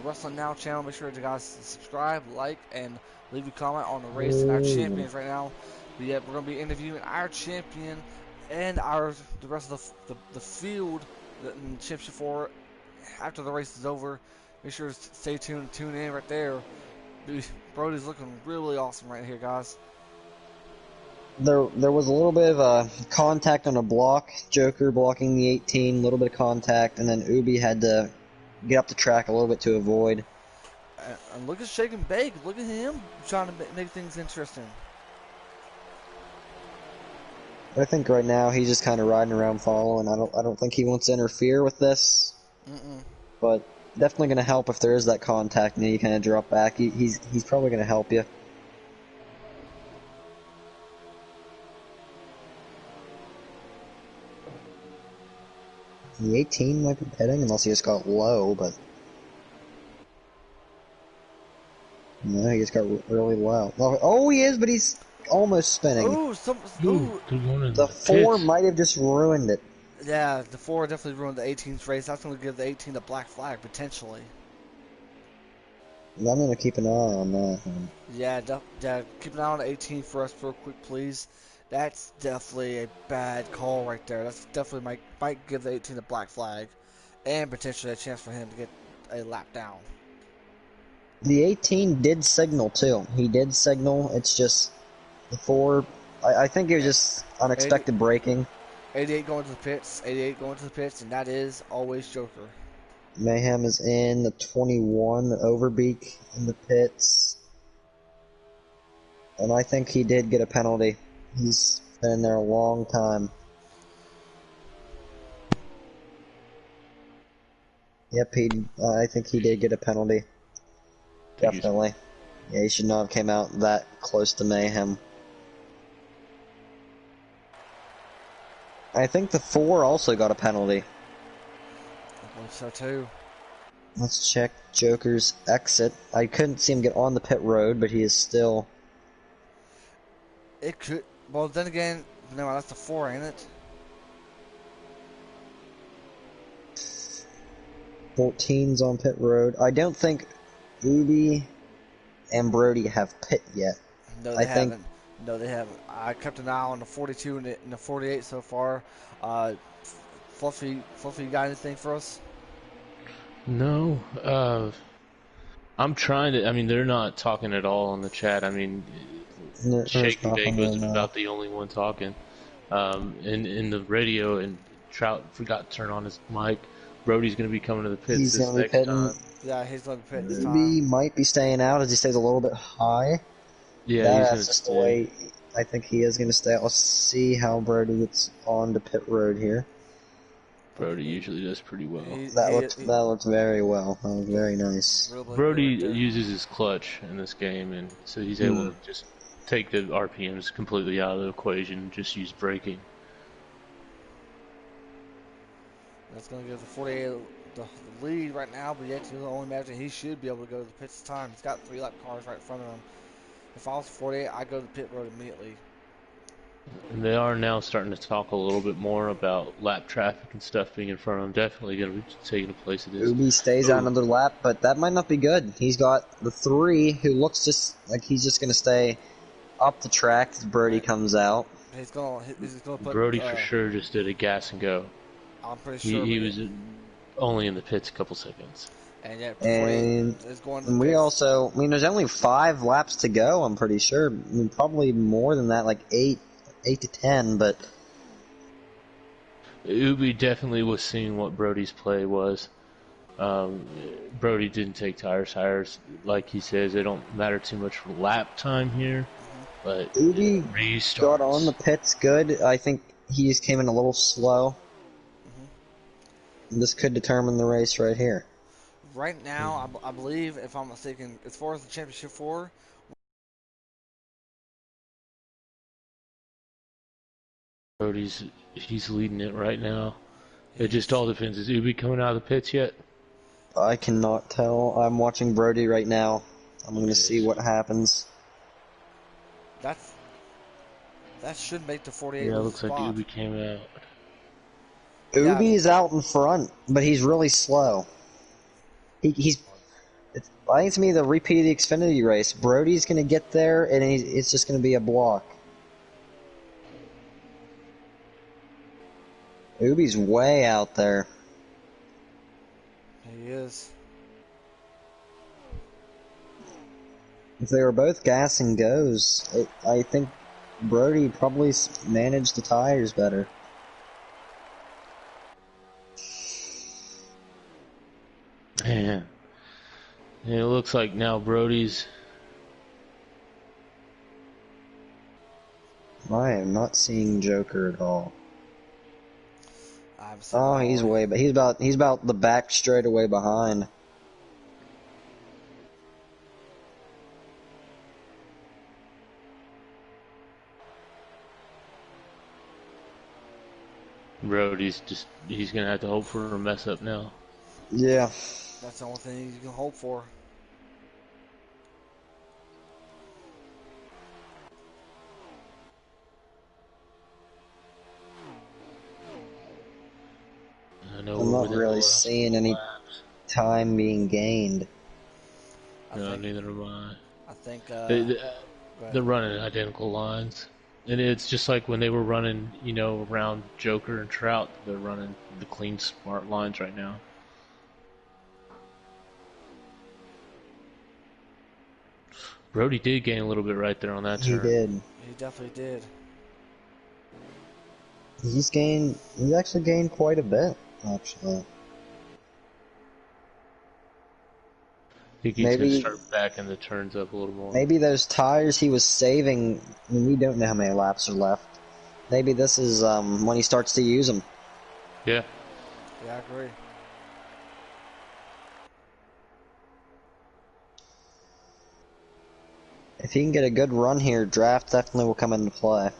Wrestling Now channel. Make sure you guys subscribe, like, and leave a comment on the race and our champions right now. But yeah, we're gonna be interviewing our champion and the rest of the field in Championship 4 after the race is over. Make sure to stay tuned, tune in right there. Brody's looking really awesome right here, guys. There was a little bit of contact on a block. Joker blocking the 18, a little bit of contact, and then Ubi had to get up the track a little bit to avoid. And look at Shake and Bake. Look at him trying to make things interesting. I think right now he's just kind of riding around following. I don't think he wants to interfere with this. But definitely going to help if there is that contact and you kind of drop back. He's probably going to help you. The 18 might be pitting unless he just got low, but no, he just got really low. Oh, he is, but he's almost spinning. Ooh, Ooh, ooh. they're going in The the 4 pits. might have just ruined it. Yeah, the 4 definitely ruined the 18's race. That's going to give the 18 the black flag, potentially. I'm gonna keep an eye on that. Yeah, yeah, keep an eye on the 18 for us real quick, please. That's definitely a bad call right there. That's definitely might give the 18 the black flag, and potentially a chance for him to get a lap down. The 18 did signal too. He did signal. It's just the 4. I think it was just 80, unexpected braking. 88 going to the pits, 88 going to the pits, and that is always Joker. Mayhem is in the 21. Overbeak in the pits. And I think he did get a penalty. He's been in there a long time. Yep, I think he did get a penalty. I think he's Definitely. Yeah, he should not have came out that close to Mayhem. I think the 4 also got a penalty. I believe so too. Let's check Joker's exit. I couldn't see him get on the pit road, but he is still... It could. Well, then again, no, that's the 4, ain't it? 14's on pit road. I don't think Ubi and Brody have pit yet. No, I they think haven't. No, they haven't. I kept an eye on the 42 and the 48 so far. Uh, Fluffy, got anything for us? no. I'm trying to. I mean, they're not talking at all on the chat. I mean, there's Shaky nothing Mango's right now. about the only one talking. In the radio, and Trout forgot to turn on his mic. Brody's going to be coming to the pits He's this gonna be next pitting. time. Yeah, he's going to pit this time. Ubi might be staying out as he stays a little bit high. Yeah, he's going That's to just the stay. way I think he is gonna stay. Let's see how Brody gets on to pit road here. Brody usually does pretty well. He That he, looked he that looked very well. That was very nice. really good Brody right there. uses his clutch in this game, and so he's able Hmm. to just take the RPMs completely out of the equation and just use braking. That's going to give the 48 the lead right now, but yet to the only imagine he should be able to go to the pits this time. He's got 3 lap cars right in front of him. If I was 48, I'd go to the pit road immediately. And they are now starting to talk a little bit more about lap traffic and stuff being in front of them. Definitely going to be taking a place of this. Ubi stays out Oh, another lap, but that might not be good. He's got the 3 who looks just like he's just gonna stay up the track as Brody Right. comes out. He's gonna put. Brody for sure just did a gas and go. I'm pretty He, sure, he but was only in the pits a couple seconds. and yeah, 48 And is going to the we pits. also, I mean, there's only 5 laps to go. I'm pretty sure. I mean, probably more than that, like 8 to 10. But Ubi definitely was seeing what Brody's play was. Um, Brody didn't take tires. Like he says, they don't matter too much for lap time here, but Ubi got on the restarts. pits good. I think he just came in a little slow. This could determine the race right here. Right now, I believe, if I'm mistaken, as far as the championship 4, He's leading it right now. It just he's all depends. Is Ubi coming out of the pits yet? I cannot tell. I'm watching Brody right now. I'm going to see Yes. what happens. that's that should make the 48 Yeah, lose a looks like spot. Ubi came out. Yeah, Ubi is out in front, but he's really slow. He's. I think it's me the repeat of the Xfinity race. Brody's going to get there, and it's just going to be a block. Ubi's way out there. he is. If they were both gas and goes, I think Brody probably managed the tires better. Man. And it looks like now Brody's. I am not seeing Joker at all. I'm so Oh, he's way, but he's about the back straight away behind. He's gonna have to hope for a mess up now. Yeah. That's the only thing you can hope for. not within the really last seeing couple any laps. time being gained. I No, think neither am I. I think They, they, go ahead. they're running identical lines. And it's just like when they were running, around Joker and Trout, they're running the clean, smart lines right now. Brody did gain a little bit right there on that He turn. did. He definitely did. He's actually gained quite a bit, actually. I think he's going to Maybe, start backing the turns up a little more. maybe those tires he was saving, I mean, we don't know how many laps are left. Maybe this is, when he starts to use them. Yeah. Yeah, I agree. If he can get a good run here, draft definitely will come into play.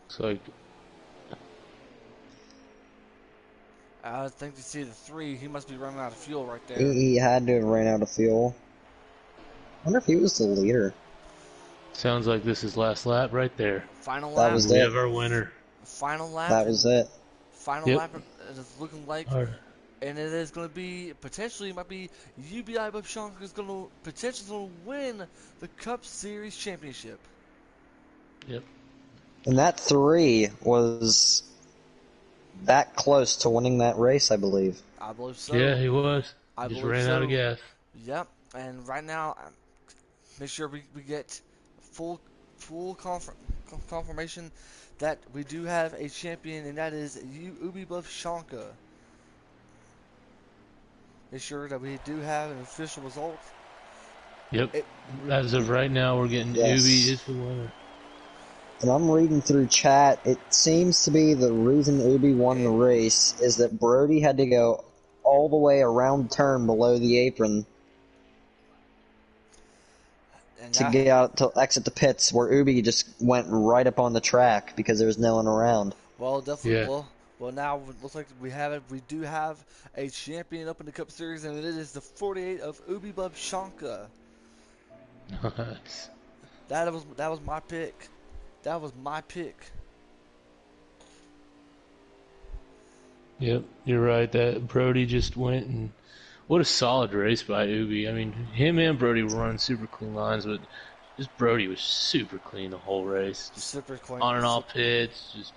It's like, I think you see the 3. He must be running out of fuel right there. He had to have ran out of fuel. I wonder if he was the leader. sounds like this is last lap right there. Final That lap. was We it. have our winner. Final lap. That was it. Final Yep. lap. It is looking like, Our, and it is going to be potentially might be UBI Bubshank is going to potentially going to win the Cup Series championship. yep. And that 3 was that close to winning that race, I believe. I believe so. Yeah, he was. I Just believe ran out of so. gas. Yep. And right now, make sure we get full confirmation that we do have a champion, and that is Ubi Bubshanka. Make sure that we do have an official result. Yep. It, As of right now, we're getting Yes. Ubi is the winner. And I'm reading through chat. It seems to be the reason Ubi won the race is that Brody had to go all the way around turn below the apron and to that, get out to exit the pits, where Ubi just went right up on the track because there was no one around. well, definitely, Yeah. well, now it looks like we have it. We do have a champion up in the Cup Series, and it is the 48 of Ubi Bubshanka. Nice. That was my pick. That was my pick. Yep, you're right. That Brody just went and what a solid race by Ubi. I mean, him and Brody were running super clean lines, but just Brody was super clean the whole race. Just Super clean. on and off pits, just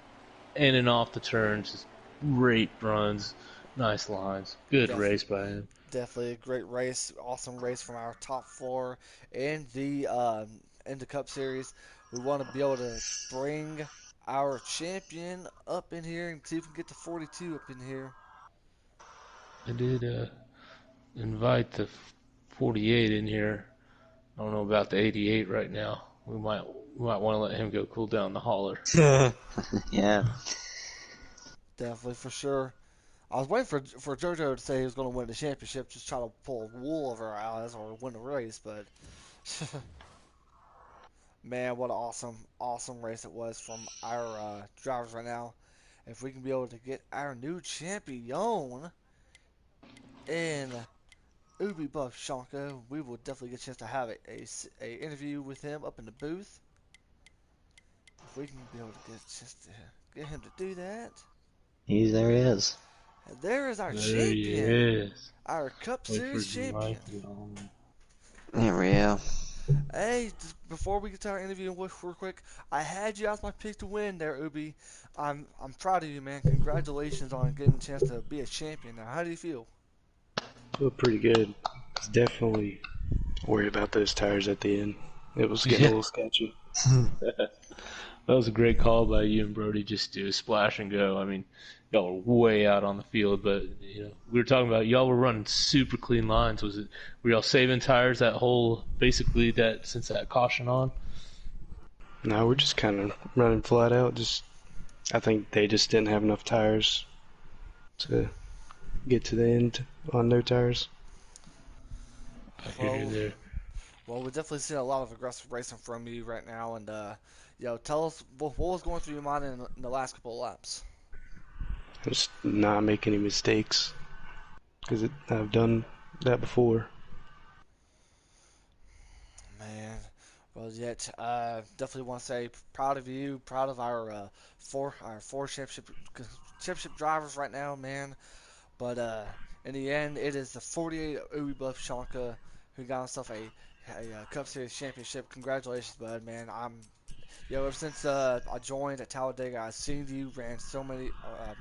in and off the turns, just great runs, nice lines. Good Def, race by him. definitely a great race. Awesome race from our top 4 in the Cup Series. We want to be able to bring our champion up in here and see if we can get to 42 up in here. I did invite the 48 in here. I don't know about the 88 right now. We might want to let him go cool down the hauler. Yeah. Definitely for sure. I was waiting for JoJo to say he was going to win the championship, just trying to pull wool over our eyes or win the race. But man, what an awesome race it was from our drivers right now. If we can be able to get our new champion in Ubi Buff Shanka, we will definitely get a chance to have a interview with him up in the booth. If we can be able to get a chance to get him to do that. There he is. And there is our There he champion, is. our Cup Wait for Series the mic champion. to get on. There we go. Hey, just before we get to our interview real quick, I had you as my pick to win there, Ubi. I'm proud of you, man. Congratulations on getting a chance to be a champion. Now, how do you feel? Feel pretty good. Definitely worry about those tires at the end. It was getting a little sketchy. That was a great call by you and Brody. Just do a splash and go. I mean, y'all were way out on the field, but we were talking about y'all were running super clean lines. Were y'all saving tires that whole basically that since that caution on? No, we're just kind of running flat out. I think they just didn't have enough tires to get to the end on their tires. I hear you Well, there. well, we're definitely seeing a lot of aggressive racing from you right now, and tell us what was going through your mind in the last couple of laps. Just not make any mistakes because I've done that before. Man, Well, yet, definitely want to say proud of you, proud of our four championship drivers right now, man. But in the end, it is the 48 Ubi Buff Shonka who got himself a Cup Series championship. Congratulations, bud, man. Ever since I joined at Talladega, I've seen you ran so many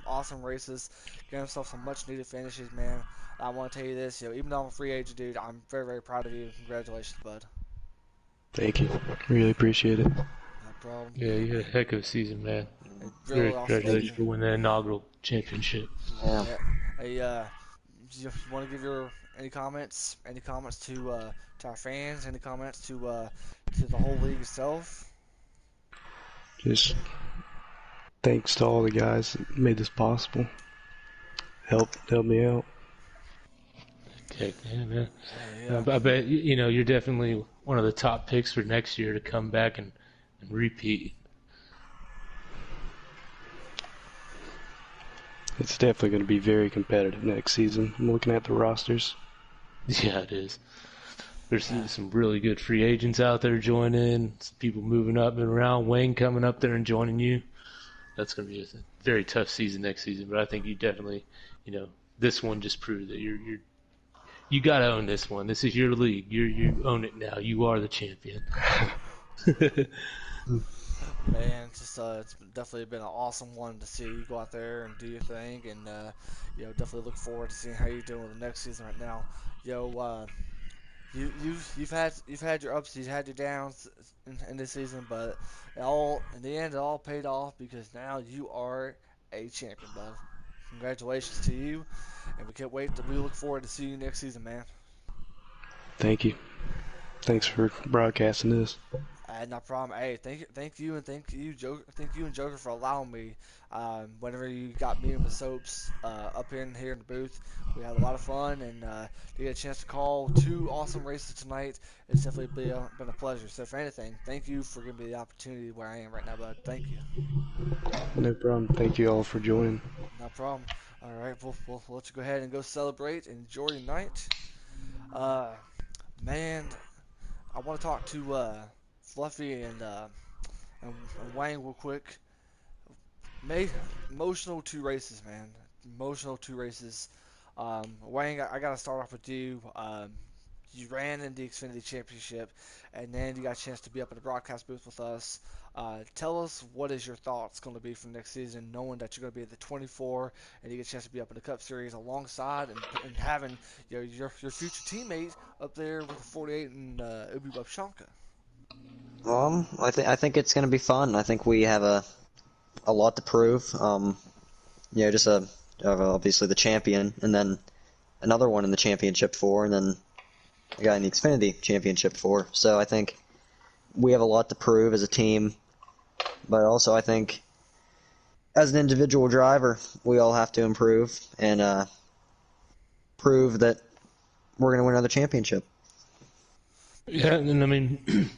awesome races, got himself some much needed finishes, man. I want to tell you this, even though I'm a free agent, dude, I'm very, very proud of you. Congratulations, bud. Thank you. Really appreciate it. No problem. Yeah, you had a heck of a season, man. A Very really awesome Thank congratulations you. season. for winning that inaugural championship. Yeah. Yeah. Hey, you want to give your any comments? Any comments to our fans? Any comments to the whole league itself? Just thanks to all the guys that made this possible. Helped me out. Heck, yeah, man. Yeah. I bet you're definitely one of the top picks for next year to come back and repeat. It's definitely going to be very competitive next season. I'm looking at the rosters. Yeah, it is. There's Yeah. some really good free agents out there joining. Some people moving up and around. Wayne coming up there and joining you. That's going to be a very tough season next season. But I think you definitely, this one just proved that you got to own this one. This is your league. You own it now. You are the champion. Man, it's definitely been an awesome one to see you go out there and do your thing, and definitely look forward to seeing how you're doing with the next season right now. Yo, you've had your ups, you've had your downs in this season, but in the end it all paid off because now you are a champion, bud. Congratulations to you, and we look forward to seeing you next season, man. Thank you. Thanks for broadcasting this. I had no problem. Hey, thank you and Joker for allowing me. Whenever you got me and the soaps up in here in the booth, we had a lot of fun and to get a chance to call two awesome races tonight. It's definitely been a pleasure. So, for anything, thank you for giving me the opportunity where I am right now, bud. Thank you. No problem. Thank you all for joining. No problem. All right, we'll let you go ahead and go celebrate and enjoy your night. Uh, man, I want to talk to Fluffy and Wayne real quick. May emotional two races, man. Emotional two races. Wayne, I gotta start off with you. You ran in the Xfinity Championship, and then you got a chance to be up in the broadcast booth with us. Tell us what is your thoughts going to be for next season, knowing that you're going to be at the 24, and you get a chance to be up in the Cup Series alongside and having your future teammate up there with the 48 and Ubi Babshanka. I think it's gonna be fun. I think we have a lot to prove. Just obviously the champion, and then another one in the championship four, and then a guy in the Xfinity Championship four. So I think we have a lot to prove as a team, but also I think as an individual driver, we all have to improve and prove that we're going to win another championship. Yeah, and I mean,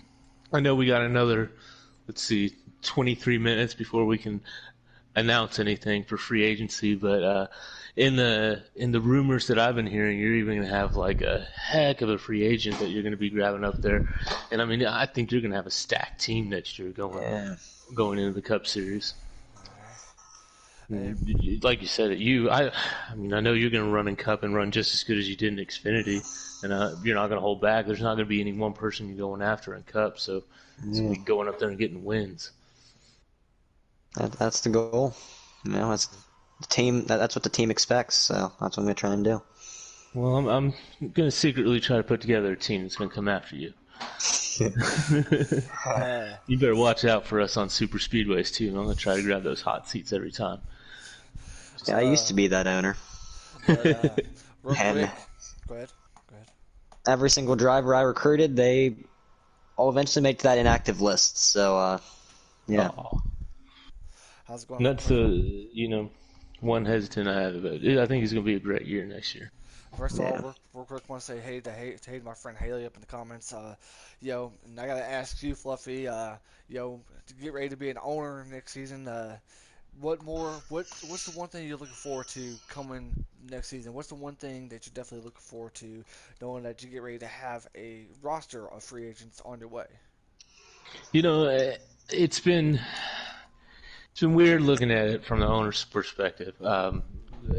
I know we got another, let's see, 23 minutes before we can announce anything for free agency, but in the rumors that I've been hearing, you're even gonna have like a heck of a free agent that you're gonna be grabbing up there, and I mean, I think you're gonna have a stacked team next year Yeah. going into the Cup Series. Hey, Like you said, I mean, I know you're gonna run in Cup and run just as good as you did in Xfinity, and you're not gonna hold back. There's not gonna be any one person you're going after in Cup, so it's gonna Yeah. be going up there and getting wins. That's the goal. That's the team. That's what the team expects. So that's what I'm going to try and do. Well, I'm gonna secretly try to put together a team that's gonna come after you. uh, You better watch out for us on super speedways too. I'm gonna try to grab those hot seats every time. Yeah, I used to be that owner. but real And quick, go ahead. Go ahead. every single driver I recruited, they all eventually made to that inactive list. So, yeah. Oh, How's it going? and that's one hesitant I have about it. I think it's gonna be a great year next year. First of all, Yeah. real quick, want to say hey to my friend Haley up in the comments. And I gotta ask you, Fluffy. To get ready to be an owner next season. What's the one thing you're looking forward to coming next season? What's the one thing that you're definitely looking forward to, knowing that you get ready to have a roster of free agents on your way? You know, it's been weird looking at it from the owner's perspective.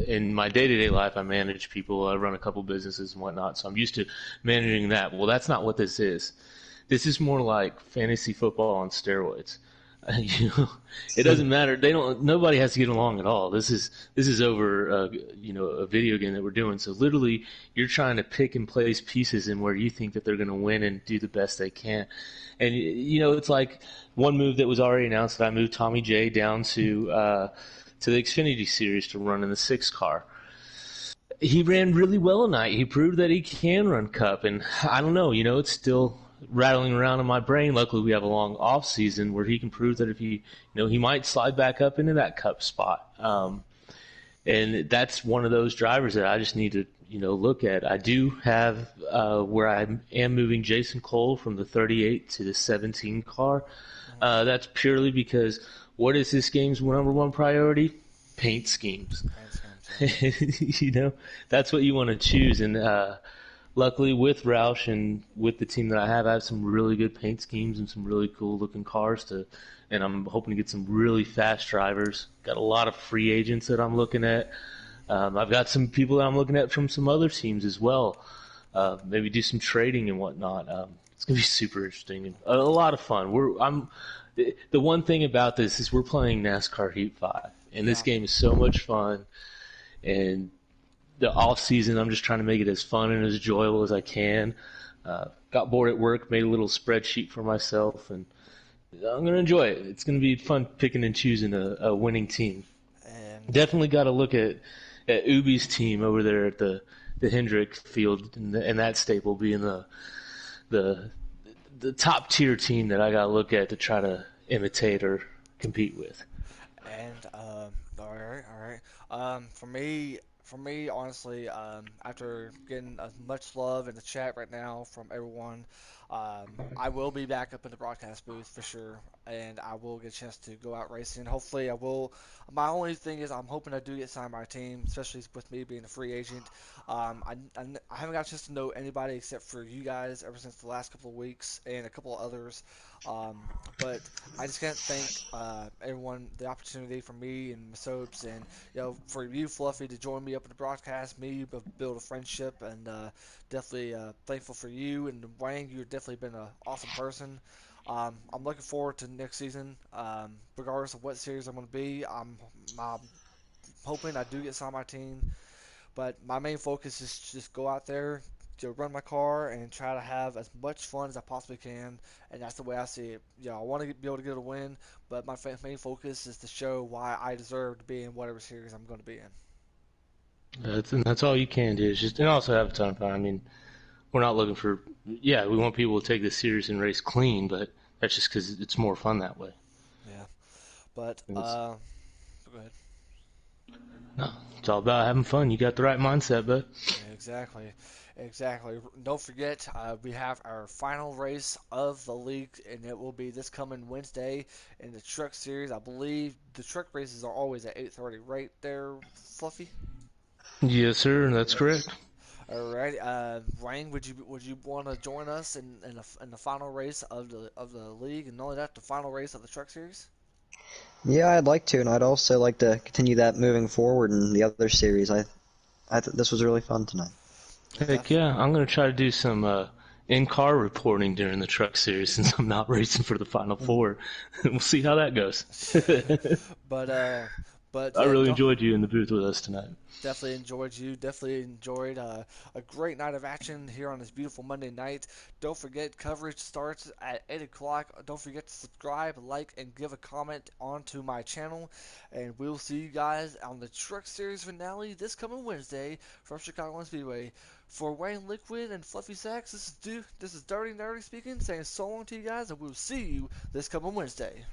In my day-to-day life, I manage people. I run a couple businesses and whatnot, so I'm used to managing that. Well, that's not what this is. This is more like fantasy football on steroids. You know, it doesn't matter. They don't. Nobody has to get along at all. This is over. A video game that we're doing. So literally, you're trying to pick and place pieces in where you think that they're going to win and do the best they can. And it's like one move that was already announced that I moved Tommy J down to the Xfinity Series to run in the 6 car. He ran really well tonight. He proved that he can run Cup, and I don't know. It's still rattling around in my brain. Luckily, we have a long off season where he can prove that if he might slide back up into that Cup spot. And that's one of those drivers that I just need to look at. I do have where I am moving Jason Cole from the 38 to the 17 car. That's purely because what is this game's number one priority? Paint schemes. That's what you want to choose. And luckily with Roush and with the team that I have some really good paint schemes and some really cool looking cars and I'm hoping to get some really fast drivers. Got a lot of free agents that I'm looking at. I've got some people that I'm looking at from some other teams as well. Maybe do some trading and whatnot. It's gonna be super interesting and a lot of fun. The one thing about this is we're playing NASCAR Heat 5, and this game is so much fun. And the off season, I'm just trying to make it as fun and as enjoyable as I can. Got bored at work, made a little spreadsheet for myself, and I'm gonna enjoy it. It's gonna be fun picking and choosing a winning team. And Definitely got to look at Ubi's team over there at the Hendrick field, and that staple being the top tier team that I got to look at to try to imitate or compete with. And all right. For me, honestly, after getting as much love in the chat right now from everyone, I will be back up in the broadcast booth for sure, and I will get a chance to go out racing. Hopefully, I will. My only thing is, I'm hoping I do get signed by a team, especially with me being a free agent. I haven't got a chance to know anybody except for you guys ever since the last couple of weeks and a couple of others. But I just can't thank everyone the opportunity for me and Soaps and for you Fluffy to join me up in the broadcast, me build a friendship and definitely thankful for you and Wang. You've definitely been an awesome person. I'm looking forward to next season. Regardless of what series I'm going to be, I'm hoping I do get signed my team. But my main focus is just go out there, to run my car, and try to have as much fun as I possibly can. And that's the way I see it. I want to be able to get a win, but my main focus is to show why I deserve to be in whatever series I'm going to be in. That's all you can do. Is just and also have a ton of fun. I mean, we're not looking for. Yeah, we want people to take this serious and race clean, but that's just because it's more fun that way. Yeah. But go ahead. No, it's all about having fun. You got the right mindset, bud. Yeah, exactly. Exactly. Don't forget, we have our final race of the league, and it will be this coming Wednesday in the truck series. I believe the truck races are always at 8:30, right there, Fluffy? Yes, sir. That's correct. All right. Ryan, would you want to join us in the final race of the league, and not only that, the final race of the truck series? Yeah, I'd like to, and I'd also like to continue that moving forward in the other series. This was really fun tonight. Heck yeah, I'm gonna try to do some in-car reporting during the truck series since I'm not racing for the Final Four. We'll see how that goes. But uh, but I yeah, really don't, enjoyed you in the booth with us tonight. Definitely enjoyed you. Definitely enjoyed a great night of action here on this beautiful Monday night. Don't forget, coverage starts at 8 o'clock. Don't forget to subscribe, like, and give a comment onto my channel. And we'll see you guys on the Truck Series finale this coming Wednesday from Chicago Speedway. For Wayne Liquid and Fluffy Sacks, this is Dirty Nerdy speaking, saying so long to you guys, and we'll see you this coming Wednesday.